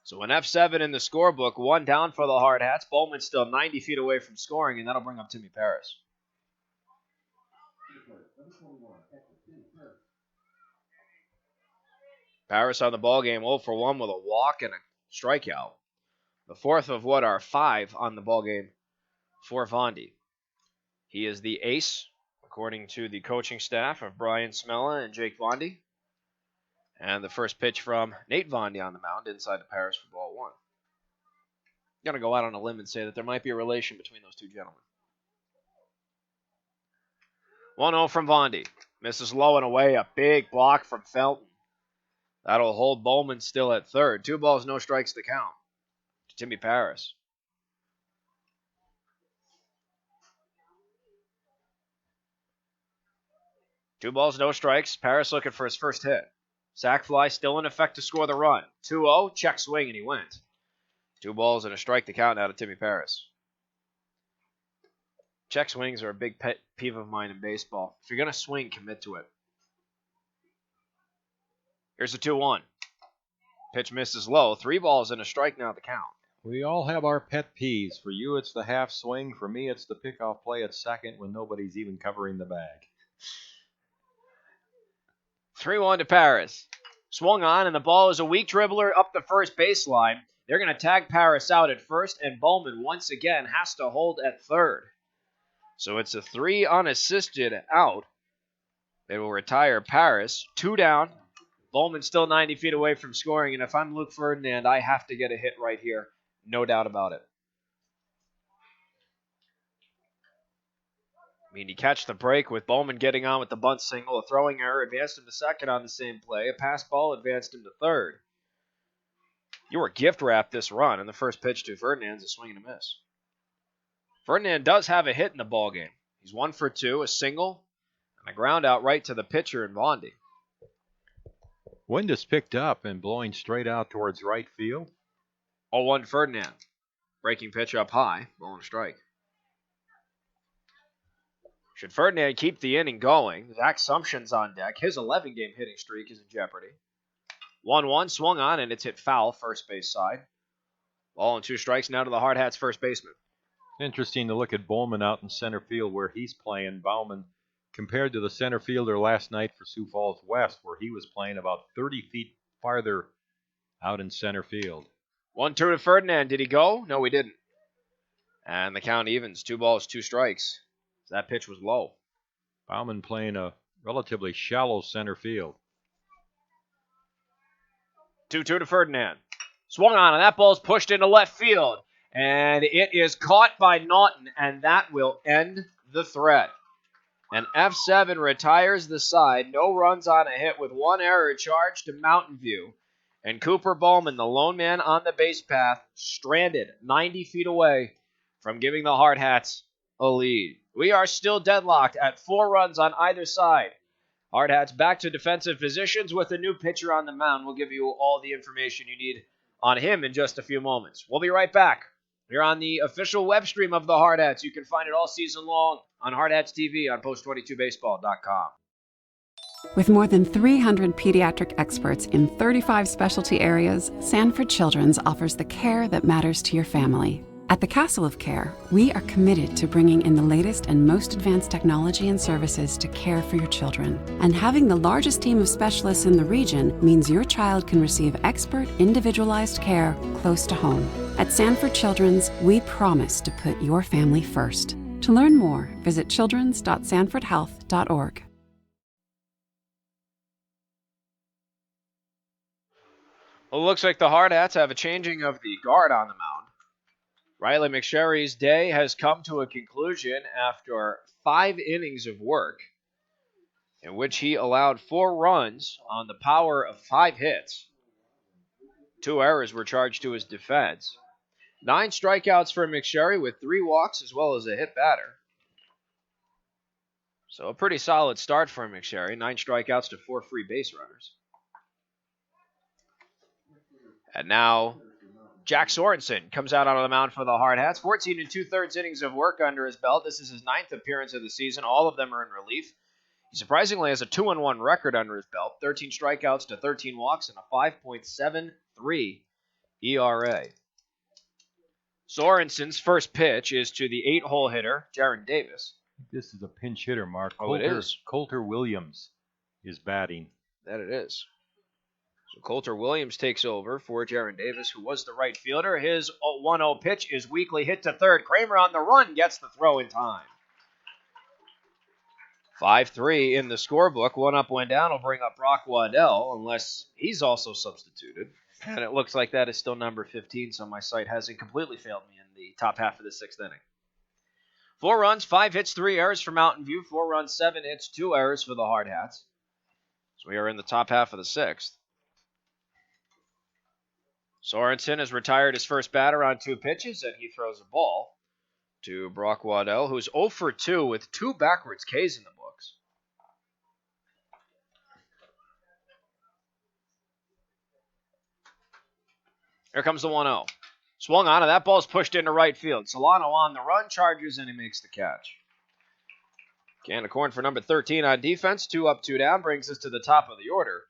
So an F7 in the scorebook, 1 down for the Hardhats. Bowman still 90 feet away from scoring, and that'll bring up Timmy Parrish. Parrish on the ballgame 0 for 1 with a walk and a strikeout. The fourth of what are 5 on the ballgame for Vondy. He is the ace, according to the coaching staff of Brian Smella and Jake Vondy. And the first pitch from Nate Vondy on the mound inside the Parrish for ball 1. I'm going to go out on a limb and say that there might be a relation between those two gentlemen. 1-0 from Vondy. Misses low and away. A big block from Felton. That'll hold Bowman still at third. 2 balls, no strikes to count to Timmy Parrish. Two balls, no strikes. Parrish looking for his first hit. Sac fly still in effect to score the run. 2-0, check swing, and he went. 2 balls and a strike to count out of Timmy Parrish. Check swings are a big pet peeve of mine in baseball. If you're going to swing, commit to it. Here's a 2-1. Pitch misses low. 3 balls and a strike now to count. We all have our pet peeves. For you, it's the half swing. For me, it's the pickoff play at second when nobody's even covering the bag. 3-1 to Parrish. Swung on, and the ball is a weak dribbler up the first baseline. They're going to tag Parrish out at first, and Bowman once again has to hold at third. So it's a 3 unassisted out. They will retire Parrish. 2 down Bowman's still 90 feet away from scoring, and if I'm Luke Ferdinand, I have to get a hit right here. No doubt about it. I mean, he catch the break with Bowman getting on with the bunt single. A throwing error advanced him to second on the same play. A pass ball advanced him to third. You were gift-wrapped this run, and the first pitch to Ferdinand's a swing and a miss. Ferdinand does have a hit in the ballgame. He's 1 for 2, a single, and a ground out right to the pitcher in Bondi. Wind is picked up and blowing straight out towards right field. 0-1 Ferdinand. Breaking pitch up high, ball and a strike. Should Ferdinand keep the inning going, Zach Sumption's on deck. His 11-game hitting streak is in jeopardy. 1-1, swung on, and it's hit foul, first base side. Ball and 2 strikes now to the Hardhats' first baseman. Interesting to look at Bowman out in center field where he's playing. Bauman compared to the center fielder last night for Sioux Falls West, where he was playing about 30 feet farther out in center field. 1-2 to Ferdinand. Did he go? No, he didn't. And the count evens. 2 balls, 2 strikes. That pitch was low. Bauman playing a relatively shallow center field. 2-2 to Ferdinand. Swung on, and that ball's pushed into left field. And it is caught by Naughton, and that will end the threat. And F7 retires the side. No runs on a hit with 1 error charged to Mountain View. And Cooper Bowman, the lone man on the base path, stranded 90 feet away from giving the Hardhats a lead. We are still deadlocked at 4 runs on either side. Hardhats back to defensive positions with a new pitcher on the mound. We'll give you all the information you need on him in just a few moments. We'll be right back. You're on the official web stream of the Hardhats. You can find it all season long on Hardhats-TV on Post22Baseball.com. With more than 300 pediatric experts in 35 specialty areas, Sanford Children's offers the care that matters to your family. At the Castle of Care, we are committed to bringing in the latest and most advanced technology and services to care for your children. And having the largest team of specialists in the region means your child can receive expert, individualized care close to home. At Sanford Children's, we promise to put your family first. To learn more, visit childrens.sanfordhealth.org. Well, it looks like the Hardhats have a changing of the guard on the mound. Riley McSherry's day has come to a conclusion after 5 innings of work, in which he allowed 4 runs on the power of 5 hits. 2 errors were charged to his defense. 9 strikeouts for McSherry with 3 walks as well as a hit batter. So a pretty solid start for McSherry. 9 strikeouts to 4 free base runners. And now Jack Sorensen comes out on the mound for the Hardhats. 14 2/3 innings of work under his belt. This is his 9th appearance of the season. All of them are in relief. He surprisingly has a 2-1 record under his belt. 13 strikeouts to 13 walks and a 5.73 ERA. Sorensen's first pitch is to the 8-hole hitter, Jaron Davis. This is a pinch hitter, Mark. Oh, it is. Coulter Williams is batting. That it is. So Coulter Williams takes over for Jaron Davis, who was the right fielder. His 1-0 pitch is weakly hit to third. Kramer on the run gets the throw in time. 5-3 in the scorebook. 1 up, 1 down will bring up Brock Waddell, unless he's also substituted. And it looks like that is still number 15, so my site hasn't completely failed me in the top half of the 6th inning. 4 runs, 5 hits, 3 errors for Mountain View. 4 runs, 7 hits, 2 errors for the Hardhats. So we are in the top half of the 6th. Sorensen has retired his first batter on 2 pitches, and he throws a ball to Brock Waddell, who's 0 for 2 with 2 backwards Ks in the books. Here comes the 1-0. Swung on, and that ball's pushed into right field. Solano on the run, charges, and he makes the catch. Can of corn for number 13 on defense. 2 up, 2 down, brings us to the top of the order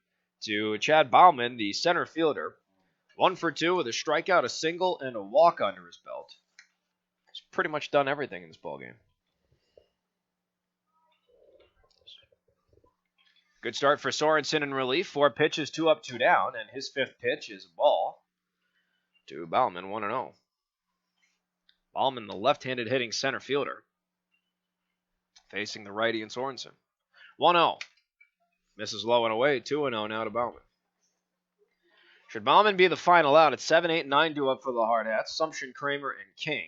to Chad Bauman, the center fielder. 1 for 2 with a strikeout, a single, and a walk under his belt. He's pretty much done everything in this ballgame. Good start for Sorensen in relief. 4 pitches, 2 up, 2 down, and his 5th pitch is a ball to Bauman, 1-0. Bauman, the left-handed hitting center fielder, facing the righty in Sorensen. 1-0. Misses low and away, 2-0 now to Bauman. Should Bauman be the final out, it's 7, 8, 9 due up for the Hardhats, Sumption, Kramer, and King.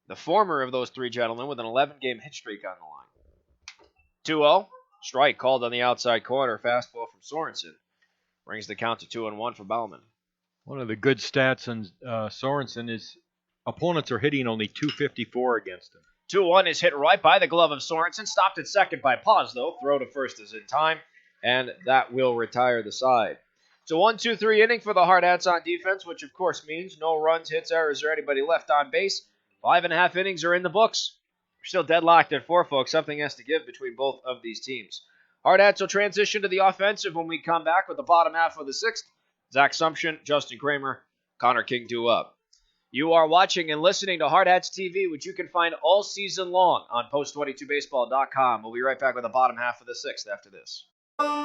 The former of those three gentlemen with an 11-game hit streak on the line. 2-0. Strike called on the outside corner. Fastball from Sorensen. Brings the count to 2-1 for Bauman. One of the good stats on Sorensen is opponents are hitting only .254 against him. 2-1 is hit right by the glove of Sorensen. Stopped at second by Paz, though. Throw to first is in time, and that will retire the side. It's a 1-2-3 inning for the Hardhats on defense, which of course means no runs, hits, errors, or anybody left on base. 5.5 innings are in the books. We're still deadlocked at 4, folks. Something has to give between both of these teams. Hardhats will transition to the offensive when we come back with the bottom half of the 6th. Zach Sumption, Justin Kramer, Connor King due up. You are watching and listening to Hardhats-TV, which you can find all season long on post22baseball.com. We'll be right back with the bottom half of the 6th after this.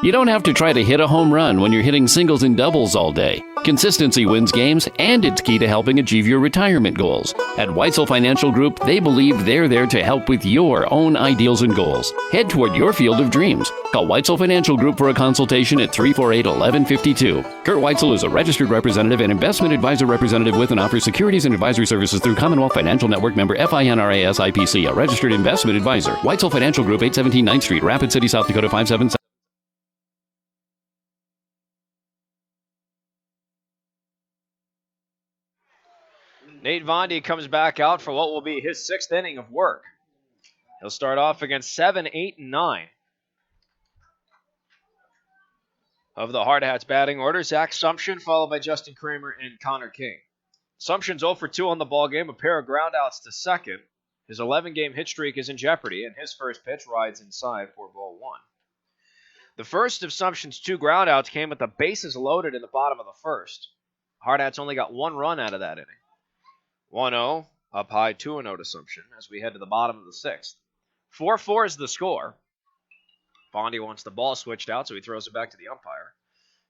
You don't have to try to hit a home run when you're hitting singles and doubles all day. Consistency wins games, and it's key to helping achieve your retirement goals. At Weitzel Financial Group, they believe they're there to help with your own ideals and goals. Head toward your field of dreams. Call Weitzel Financial Group for a consultation at 348-1152. Kurt Weitzel is a registered representative and investment advisor representative with and offers securities and advisory services through Commonwealth Financial Network member FINRA SIPC, a registered investment advisor. Weitzel Financial Group, 817 9th Street, Rapid City, South Dakota, 577. Nate Vondy comes back out for what will be his 6th inning of work. He'll start off against 7, 8, and 9 of the Hardhats batting order. Zach Sumption, followed by Justin Kramer and Connor King. Sumption's 0 for 2 on the ball game, a pair of groundouts to second. His 11-game hit streak is in jeopardy, and his first pitch rides inside for ball 1. The first of Sumption's 2 groundouts came with the bases loaded in the bottom of the first. Hardhats only got 1 run out of that inning. 1-0, up high 2-0 to Sumption as we head to the bottom of the 6th. 4-4 is the score. Bondy wants the ball switched out, so he throws it back to the umpire.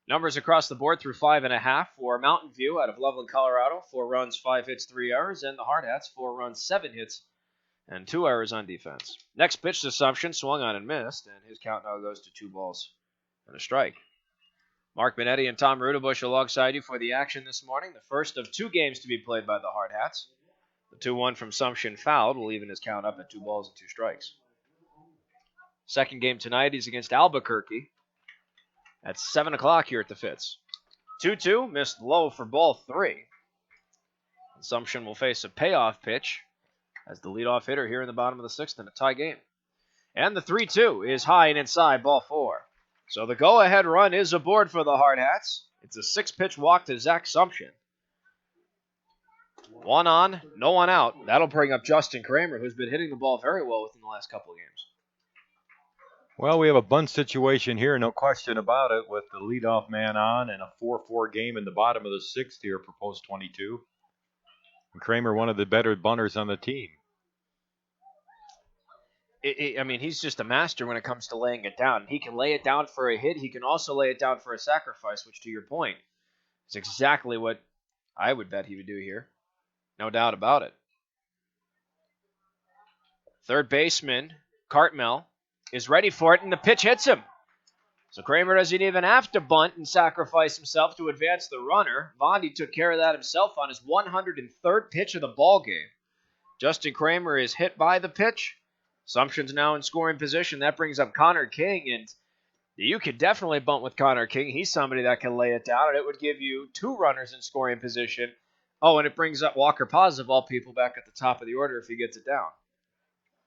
Numbers across the board through 5.5 for Mountain View out of Loveland, Colorado. 4 runs, 5 hits, 3 errors. And the Hardhats, 4 runs, 7 hits, and 2 errors on defense. Next pitch to Sumption, swung on and missed, and his count now goes to 2 balls and a strike. Mark Benetti and Tom Rudabush alongside you for the action this morning. The first of 2 games to be played by the Hardhats. The 2-1 from Sumption fouled will even his count up at 2 balls and 2 strikes. Second game tonight is against Albuquerque at 7 o'clock here at the Fitz. 2-2, missed low for ball 3. Sumption will face a payoff pitch as the leadoff hitter here in the bottom of the 6th in a tie game. And the 3-2 is high and inside, ball 4. So the go-ahead run is aboard for the Hardhats. It's a 6-pitch walk to Zach Sumption. 1 on, no one out. That'll bring up Justin Kramer, who's been hitting the ball very well within the last couple of games. Well, we have a bunt situation here, no question about it, with the leadoff man on and a 4-4 game in the bottom of the 6th here for post 22. And Kramer, one of the better bunters on the team. I mean, he's just a master when it comes to laying it down. He can lay it down for a hit. He can also lay it down for a sacrifice, which, to your point, is exactly what I would bet he would do here. No doubt about it. Third baseman, Cartmel, is ready for it, and the pitch hits him. So Kramer doesn't even have to bunt and sacrifice himself to advance the runner. Vondy took care of that himself on his 103rd pitch of the ball game. Justin Kramer is hit by the pitch. Sumption's now in scoring position. That brings up Connor King, and you could definitely bunt with Connor King. He's somebody that can lay it down, and it would give you 2 runners in scoring position. Oh, and it brings up Walker Paz, of all people, back at the top of the order if he gets it down.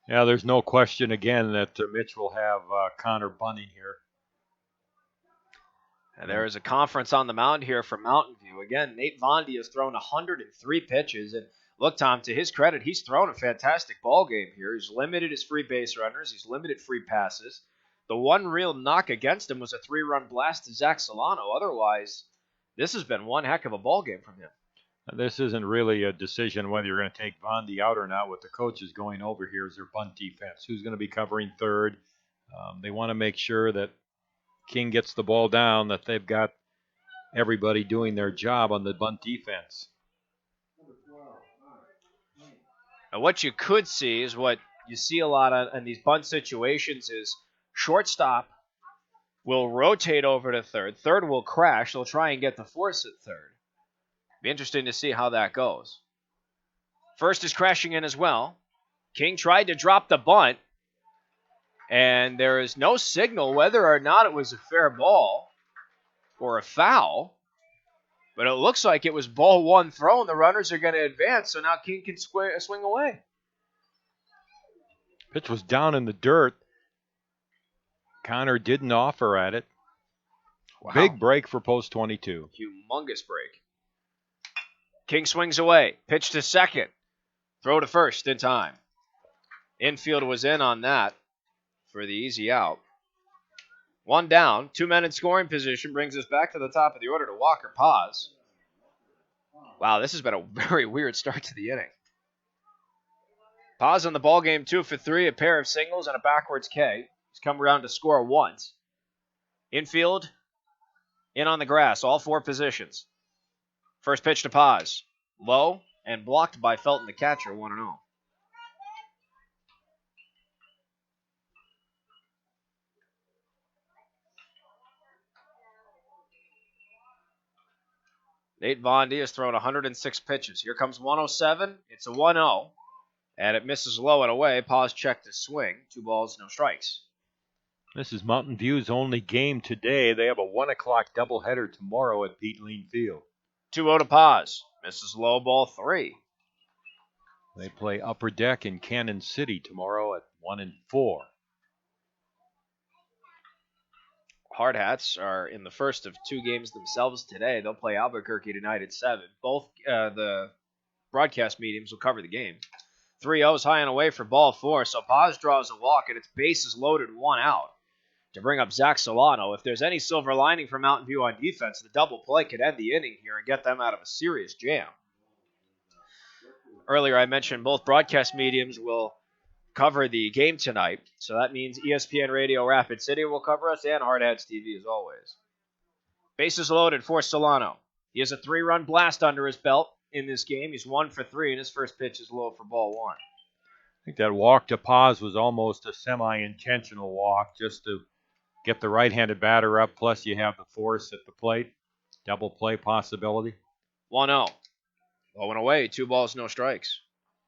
Yeah, there's no question again that Mitch will have Connor bunting here. And there is a conference on the mound here for Mountain View. Again, Nate Vondy has thrown 103 pitches, and look, Tom, to his credit, he's thrown a fantastic ball game here. He's limited his free base runners. He's limited free passes. The one real knock against him was a 3-run blast to Zach Solano. Otherwise, this has been one heck of a ball game from him. This isn't really a decision whether you're going to take Vondy out or not. What the coach is going over here is their bunt defense. Who's going to be covering third? They want to make sure that King gets the ball down, that they've got everybody doing their job on the bunt defense. Now, what you could see is what you see a lot in these bunt situations is shortstop will rotate over to third. Third will crash. They'll try and get the force at third. Be interesting to see how that goes. First is crashing in as well. King tried to drop the bunt, and there is no signal whether or not it was a fair ball or a foul, but it looks like it was ball one thrown. The runners are going to advance, so now King can swing away. Pitch was down in the dirt. Connor didn't offer at it. Wow. Big break for post 22. Humongous break. King swings away. Pitch to second. Throw to first in time. Infield was in on that for the easy out. One down. 2 men in scoring position brings us back to the top of the order to Walker Paz. Wow, this has been a very weird start to the inning. Paz on the ball game 2 for 3, a pair of singles and a backwards K. He's come around to score once. Infield, in on the grass, all 4 positions. First pitch to Paz. Low and blocked by Felton, the catcher, 1-0. Nate Vondy has thrown 106 pitches. Here comes 107. It's a 1-0. And it misses low and away. Paz checked his swing. 2 balls, no strikes. This is Mountain View's only game today. They have a 1 o'clock doubleheader tomorrow at Pete Lean Field. 2-0 to Paz. Misses low, ball 3. They play Upper Deck in Cannon City tomorrow at 1 and 4. Hardhats are in the first of 2 games themselves today. They'll play Albuquerque tonight at 7. Both the broadcast mediums will cover the game. 3-0's high and away for ball 4, so Paz draws a walk, and its bases loaded, 1 out. To bring up Zach Solano, if there's any silver lining for Mountain View on defense, the double play could end the inning here and get them out of a serious jam. Earlier I mentioned both broadcast mediums will cover the game tonight, so that means ESPN Radio Rapid City will cover us and Hardhats-TV as always. Bases loaded for Solano. He has a 3-run blast under his belt in this game. He's 1 for 3, and his first pitch is low for ball 1. I think that walk to Paz was almost a semi-intentional walk just to get the right-handed batter up, plus you have the force at the plate. Double play possibility. 1-0. Low and away, 2 balls, no strikes.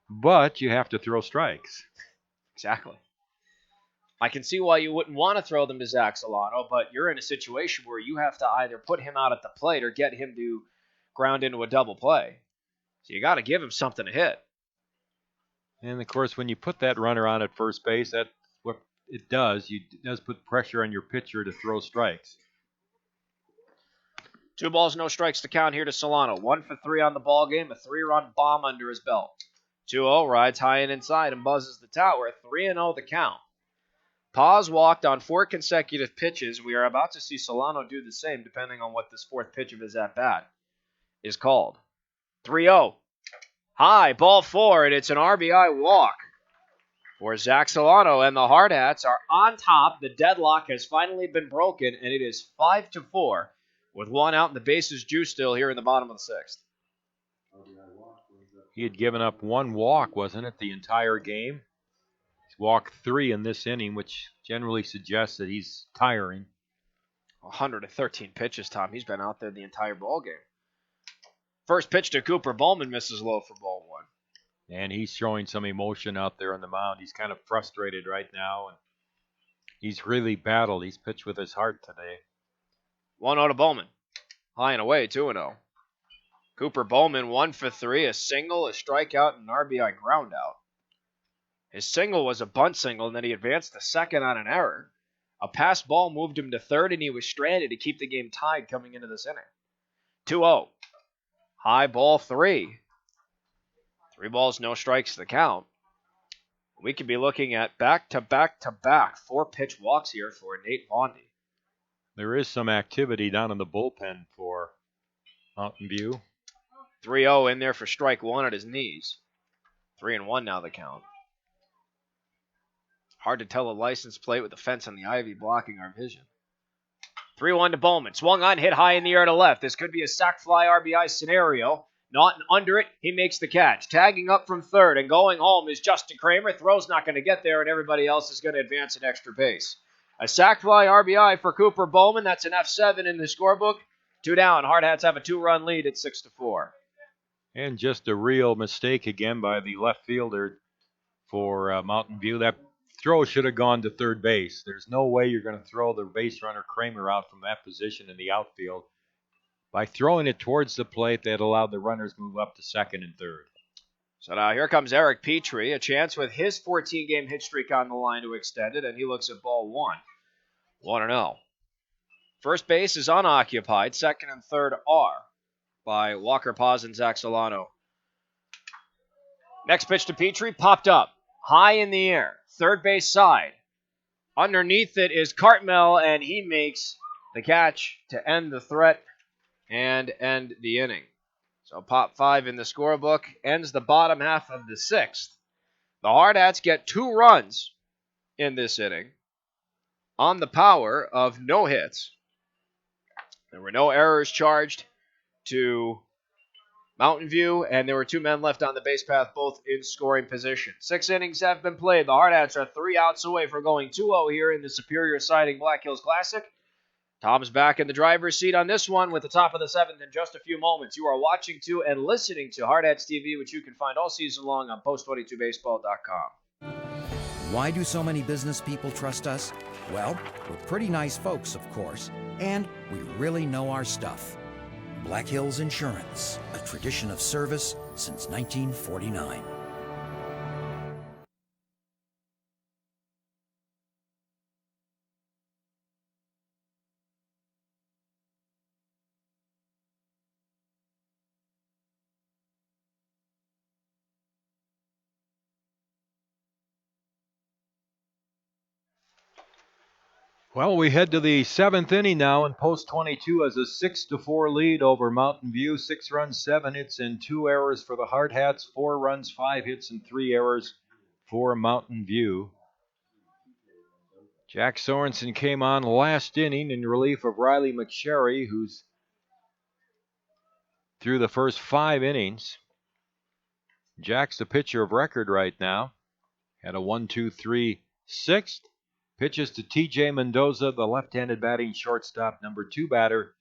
But you have to throw strikes. Exactly. I can see why you wouldn't want to throw them to Zach Solano, but you're in a situation where you have to either put him out at the plate or get him to ground into a double play. So you got to give him something to hit. And, of course, when you put that runner on at first base, that's what it does. It does put pressure on your pitcher to throw strikes. 2 balls, no strikes to count here to Solano. 1 for 3 on the ball game, a 3-run bomb under his belt. 2-0, rides high and inside and buzzes the tower. 3-0 the count. Paz walked on 4 consecutive pitches. We are about to see Solano do the same, depending on what this 4th pitch of his at-bat is called. 3-0. High, ball 4, and it's an RBI walk for Zach Solano, and the Hardhats are on top. The deadlock has finally been broken, and it is 5-4 with 1 out and the bases due still here in the bottom of the 6th. He had given up 1 walk, wasn't it, the entire game? He's walked 3 in this inning, which generally suggests that he's tiring. 113 pitches, Tom. He's been out there the entire ball game. First pitch to Cooper Bowman misses low for ball 1. And he's showing some emotion out there on the mound. He's kind of frustrated right now, and he's really battled. He's pitched with his heart today. 1-0 to Bowman. High and away, 2-0. Cooper Bowman 1 for 3, a single, a strikeout, and an RBI ground out. His single was a bunt single, and then he advanced to second on an error. A pass ball moved him to third, and he was stranded to keep the game tied coming into this inning. 2-0. High, ball 3. 3 balls, no strikes to the count. We could be looking at back-to-back-to-back 4-pitch walks here for Nate Vondy. There is some activity down in the bullpen for Mountain View. 3-0 in there for strike 1 at his knees. 3-1 now the count. Hard to tell a license plate with the fence on the ivy blocking our vision. 3-1 to Bowman. Swung on, hit high in the air to left. This could be a sac fly RBI scenario. Not under it. He makes the catch. Tagging up from third and going home is Justin Kramer. Throw's not going to get there, and everybody else is going to advance an extra base. A sac fly RBI for Cooper Bowman. That's an F7 in the scorebook. 2 down. Hardhats have a 2-run lead at 6-4. And just a real mistake again by the left fielder for Mountain View. That throw should have gone to third base. There's no way you're going to throw the base runner Kramer out from that position in the outfield. By throwing it towards the plate, that allowed the runners move up to second and third. So now here comes Eric Petrie, a chance with his 14-game hit streak on the line to extend it, and he looks at ball 1. 1-0. First base is unoccupied. Second and third are by Walker Paz and Zach Solano. Next pitch to Petrie, popped up, high in the air, third base side. Underneath it is Cartmel, and he makes the catch to end the threat and end the inning. So pop 5 in the scorebook ends the bottom half of the 6th. The Hardhats get 2 runs in this inning on the power of no hits. There were no errors charged to Mountain View, and there were 2 men left on the base path, both in scoring position. 6 innings have been played. The Hardhats are 3 outs away from going 2-0 here in the Superior Siding Black Hills Classic. Tom's back in the driver's seat on this one with the top of the 7th in just a few moments. You are watching to and listening to Hardhats-TV, which you can find all season long on post22baseball.com. Why do so many business people trust us? Well, we're pretty nice folks, of course, and we really know our stuff. Black Hills Insurance, a tradition of service since 1949. Well, we head to the 7th inning now, and Post 22 has a 6-4 lead over Mountain View. 6 runs, 7 hits, and 2 errors for the Hardhats. 4 runs, 5 hits, and 3 errors for Mountain View. Jack Sorensen came on last inning in relief of Riley McSherry, who's through the first 5 innings. Jack's the pitcher of record right now. Had a 1-2-3 6th. Pitches to T.J. Mendoza, the left-handed batting shortstop, number 2 batter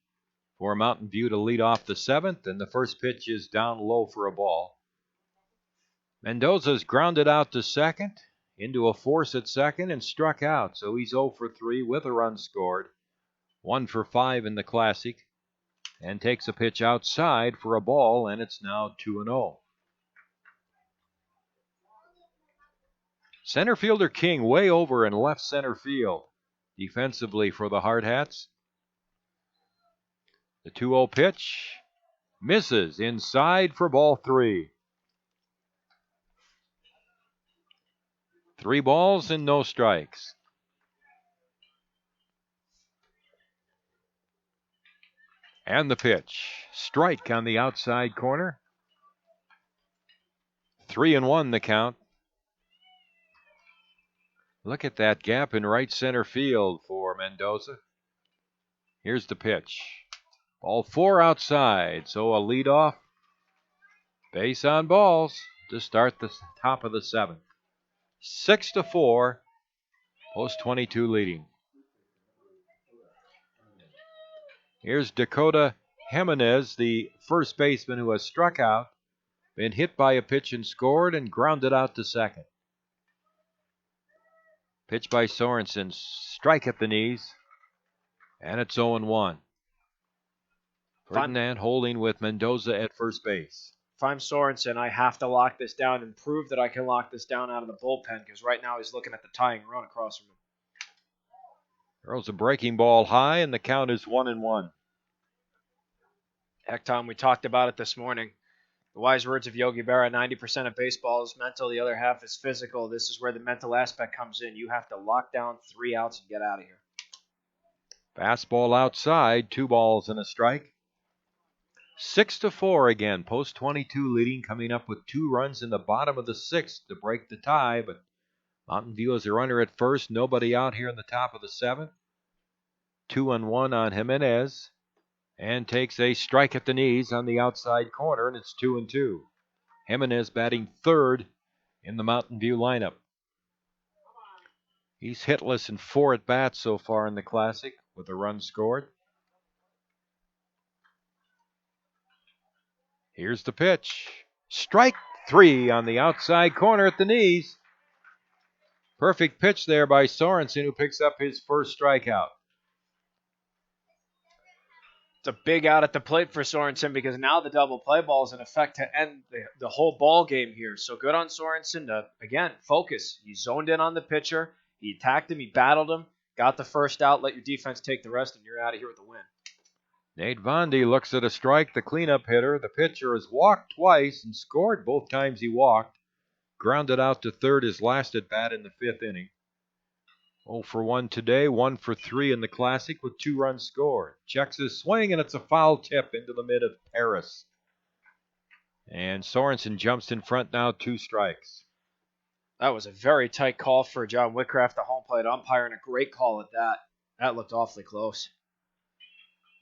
for Mountain View to lead off the 7th, and the first pitch is down low for a ball. Mendoza's grounded out to second, into a force at second, and struck out, so he's 0 for 3 with a run scored. 1 for 5 in the Classic, and takes a pitch outside for a ball, and it's now 2-0. Center fielder King way over in left center field defensively for the Hardhats. The 2-0 pitch misses inside for ball 3. 3 balls and no strikes. And the pitch. Strike on the outside corner. 3-1 the count. Look at that gap in right center field for Mendoza. Here's the pitch. Ball 4 outside, so a leadoff base on balls to start the top of the 7th. 6-4, Post 22 leading. Here's Dakota Jimenez, the first baseman who has struck out, been hit by a pitch and scored, and grounded out to second. Pitch by Sorensen, strike at the knees, and it's 0-1. Ferdinand holding with Mendoza at first base. If I'm Sorensen, I have to lock this down and prove that I can lock this down out of the bullpen, because right now he's looking at the tying run across from him. Throws a breaking ball high, and the count is 1-1. Heck, Tom, we talked about it this morning. The wise words of Yogi Berra, 90% of baseball is mental, the other half is physical. This is where the mental aspect comes in. You have to lock down 3 outs and get out of here. Fastball outside, 2 balls and a strike. 6-4 again, Post 22 leading, coming up with 2 runs in the bottom of the 6th to break the tie, but Mountain View has a runner at first, nobody out here in the top of the 7th. 2-1 on Jimenez. And takes a strike at the knees on the outside corner, and it's 2-2. Jimenez batting third in the Mountain View lineup. He's hitless in 4 at-bats so far in the Classic with a run scored. Here's the pitch. Strike 3 on the outside corner at the knees. Perfect pitch there by Sorensen, who picks up his first strikeout. It's a big out at the plate for Sorensen because now the double play ball is in effect to end the whole ball game here. So good on Sorensen to, again, focus. He zoned in on the pitcher. He attacked him. He battled him. Got the first out. Let your defense take the rest, and you're out of here with the win. Nate Vondy looks at a strike, the cleanup hitter. The pitcher has walked twice and scored both times he walked. Grounded out to third his last at bat in the 5th inning. 0 for 1 today, 1 for 3 in the Classic with 2 runs scored. Checks his swing, and it's a foul tip into the mid of Paris. And Sorensen jumps in front now, 2 strikes. That was a very tight call for John Whitcraft, the home plate umpire, and a great call at that. That looked awfully close.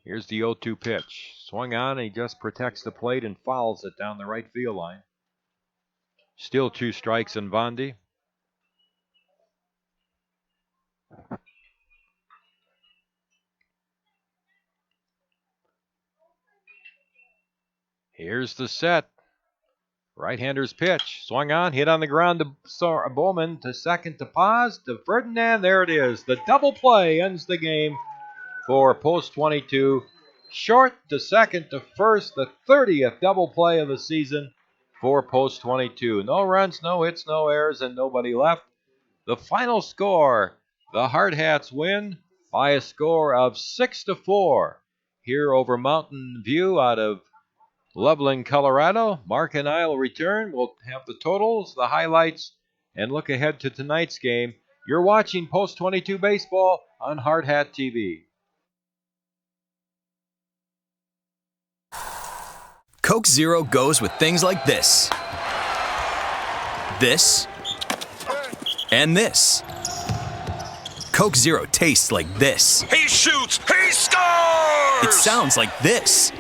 Here's the 0-2 pitch. Swung on, and he just protects the plate and fouls it down the right field line. Still 2 strikes in Vondy. Here's the set. Right-hander's pitch. Swung on, hit on the ground to Bowman, to second to Paz, to Ferdinand. There it is. The double play ends the game for Post 22. Short to second to first, the 30th double play of the season for Post 22. No runs, no hits, no errors, and nobody left. The final score, the Hardhats win by a score of 6-4 here over Mountain View out of Loveland, Colorado. Mark and I will return. We'll have the totals, the highlights, and look ahead to tonight's game. You're watching Post 22 Baseball on Hardhat-TV. Coke Zero goes with things like this. This. And this. Coke Zero tastes like this. He shoots! He scores! It sounds like this.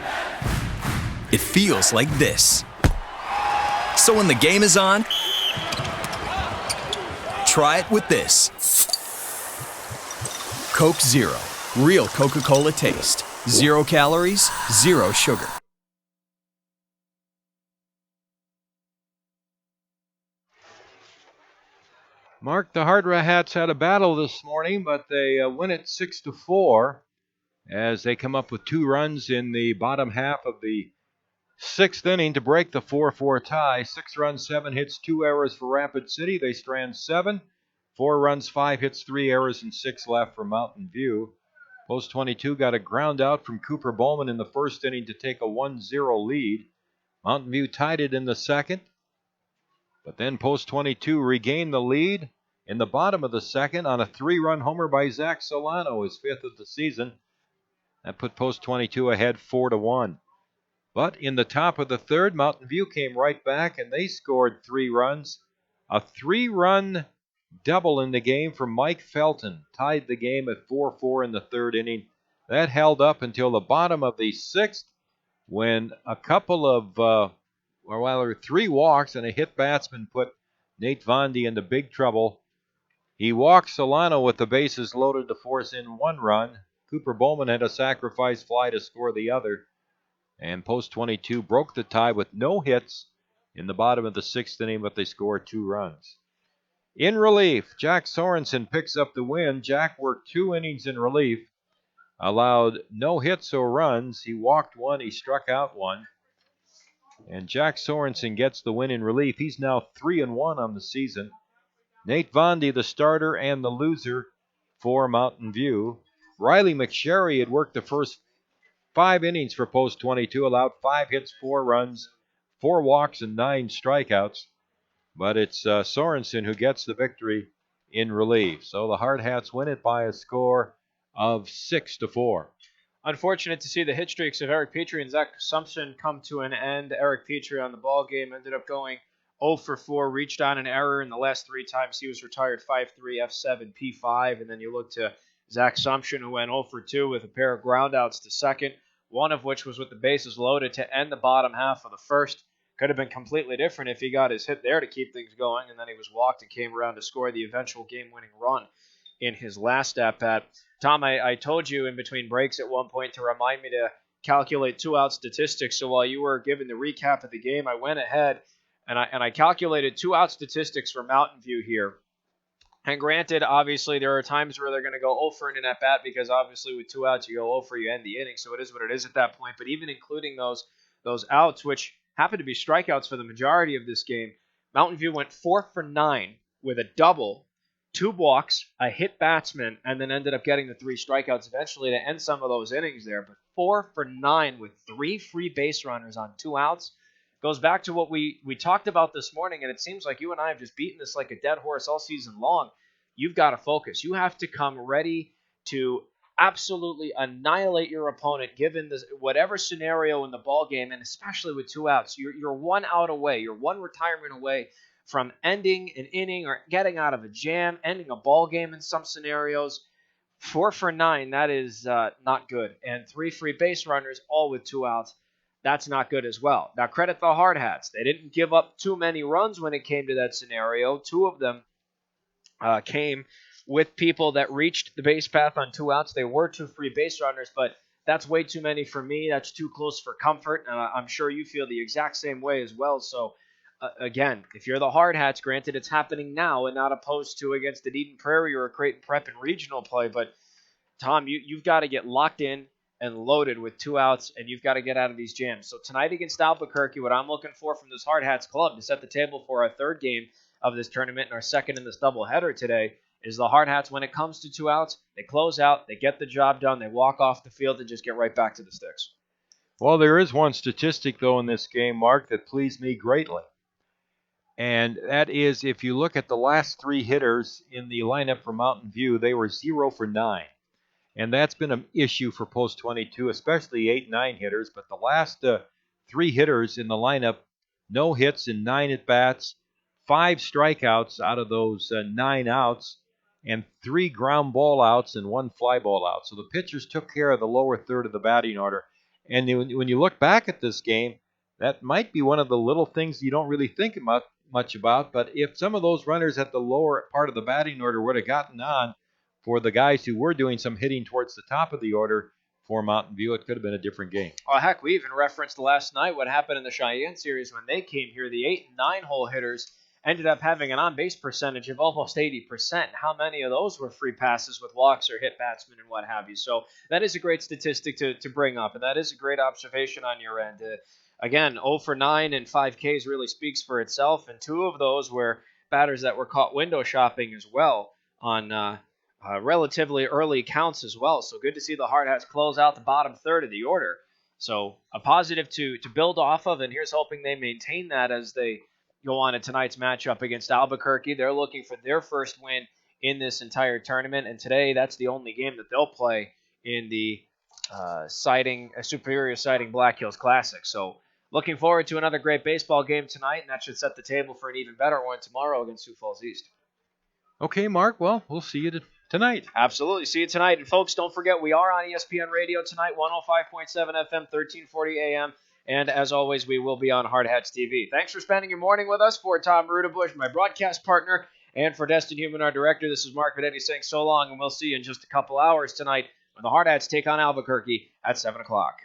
It feels like this. So when the game is on, try it with this. Coke Zero. Real Coca-Cola taste. 0 calories, 0 sugar. Mark, the Hardhats had a battle this morning, but they win it 6-4 as they come up with 2 runs in the bottom half of the 6th inning to break the 4-4 tie. 6 runs, 7 hits, 2 errors for Rapid City. They strand 7. 4 runs, 5 hits, 3 errors, and 6 left for Mountain View. Post 22 got a ground out from Cooper Bowman in the 1st inning to take a 1-0 lead. Mountain View tied it in the 2nd. But then Post 22 regained the lead in the bottom of the 2nd on a 3-run homer by Zach Solano, his 5th of the season. That put Post 22 ahead 4-1. But in the top of the 3rd, Mountain View came right back and they scored 3 runs. A 3-run double in the game from Mike Felton tied the game at 4-4 in the 3rd inning. That held up until the bottom of the 6th when a couple of 3 walks and a hit batsman put Nate Vondy into big trouble. He walked Solano with the bases loaded to force in 1 run. Cooper Bowman had a sacrifice fly to score the other. And Post 22 broke the tie with no hits in the bottom of the 6th inning, but they scored 2 runs. In relief, Jack Sorensen picks up the win. Jack worked 2 innings in relief, allowed no hits or runs. He walked 1, he struck out 1. And Jack Sorensen gets the win in relief. He's now 3-1 on the season. Nate Vondy, the starter and the loser for Mountain View. Riley McSherry had worked the first 5 innings for Post 22, allowed 5 hits, 4 runs, 4 walks, and 9 strikeouts. But it's Sorensen who gets the victory in relief. So the Hardhats win it by a score of 6-4. Unfortunate to see the hit streaks of Eric Petrie and Zach Assumption come to an end. Eric Petrie on the ball game ended up going 0 for 4, reached on an error in the last 3 times he was retired, 5-3, F7, P5. And then you look to Zach Assumption, who went 0 for 2 with a pair of groundouts to second, one of which was with the bases loaded to end the bottom half of the 1st. Could have been completely different if he got his hit there to keep things going, and then he was walked and came around to score the eventual game-winning run. in his last at-bat. Tom, I told you in between breaks at one point to remind me to calculate 2-out statistics. So while you were giving the recap of the game, I went ahead and I calculated 2-out statistics for Mountain View here. And granted, obviously, there are times where they're going to go 0 for an at-bat because obviously with 2 outs, you go 0 for, you end the inning. So it is what it is at that point. But even including those outs, which happen to be strikeouts for the majority of this game, Mountain View went 4 for 9 with a double, 2 walks, a hit batsman, and then ended up getting the 3 strikeouts eventually to end some of those innings there. But 4 for 9 with 3 free base runners on 2 outs goes back to what we talked about this morning, and it seems like you and I have just beaten this like a dead horse all season long. You've got to focus. You have to come ready to absolutely annihilate your opponent given this, whatever scenario in the ball game, and especially with 2 outs. You're 1 out away. You're 1 retirement away from ending an inning or getting out of a jam, ending a ball game in some scenarios. 4 for 9, that is not good. And 3 free base runners, all with 2 outs. That's not good as well. Now, credit the Hardhats. They didn't give up too many runs when it came to that scenario. 2 of them came with people that reached the base path on 2 outs. They were 2 free base runners, but that's way too many for me. That's too close for comfort, and I'm sure you feel the exact same way as well. So, again, if you're the Hardhats, granted it's happening now and not opposed to against the Eden Prairie or a Creighton Prep in regional play, but Tom, you've got to get locked in and loaded with 2 outs, and you've got to get out of these jams. So tonight against Albuquerque, what I'm looking for from this Hardhats club to set the table for our 3rd game of this tournament and our 2nd in this doubleheader today is the Hardhats, when it comes to 2 outs, they close out, they get the job done, they walk off the field and just get right back to the sticks. Well, there is one statistic, though, in this game, Mark, that pleased me greatly. And that is, if you look at the last 3 hitters in the lineup for Mountain View, they were 0 for 9. And that's been an issue for Post 22, especially 8-9 hitters. But the last 3 hitters in the lineup, no hits in 9 at-bats, 5 strikeouts out of those 9 outs, and 3 ground ball outs and 1 fly ball out. So the pitchers took care of the lower third of the batting order. And when you look back at this game, that might be one of the little things you don't really think much about. But if some of those runners at the lower part of the batting order would have gotten on, for the guys who were doing some hitting towards the top of the order for Mountain View, it could have been a different game. Oh, heck, we even referenced last night what happened in the Cheyenne series when they came here. The 8 and 9 hole hitters ended up having an on-base percentage of almost 80%. How many of those were free passes with walks or hit batsmen and what have you? So that is a great statistic to bring up, and that is a great observation on your end. Again, 0 for 9 and 5 Ks really speaks for itself, and 2 of those were batters that were caught window shopping as well on relatively early counts as well. So good to see the Hardhats close out the bottom third of the order. So a positive to build off of, and here's hoping they maintain that as they go on to tonight's matchup against Albuquerque. They're looking for their first win in this entire tournament, and today that's the only game that they'll play in the Superior Sighting Black Hills Classic. So looking forward to another great baseball game tonight, and that should set the table for an even better one tomorrow against Sioux Falls East. Okay, Mark, well, we'll see you tonight. Absolutely. See you tonight. And folks, don't forget, we are on ESPN Radio tonight, 105.7 FM, 1340 AM. And as always, we will be on Hardhats-TV. Thanks for spending your morning with us. For Tom Rudabush, my broadcast partner, and for Destin Human, our director, this is Mark Videtti saying so long, and we'll see you in just a couple hours tonight when the Hardhats take on Albuquerque at 7 o'clock.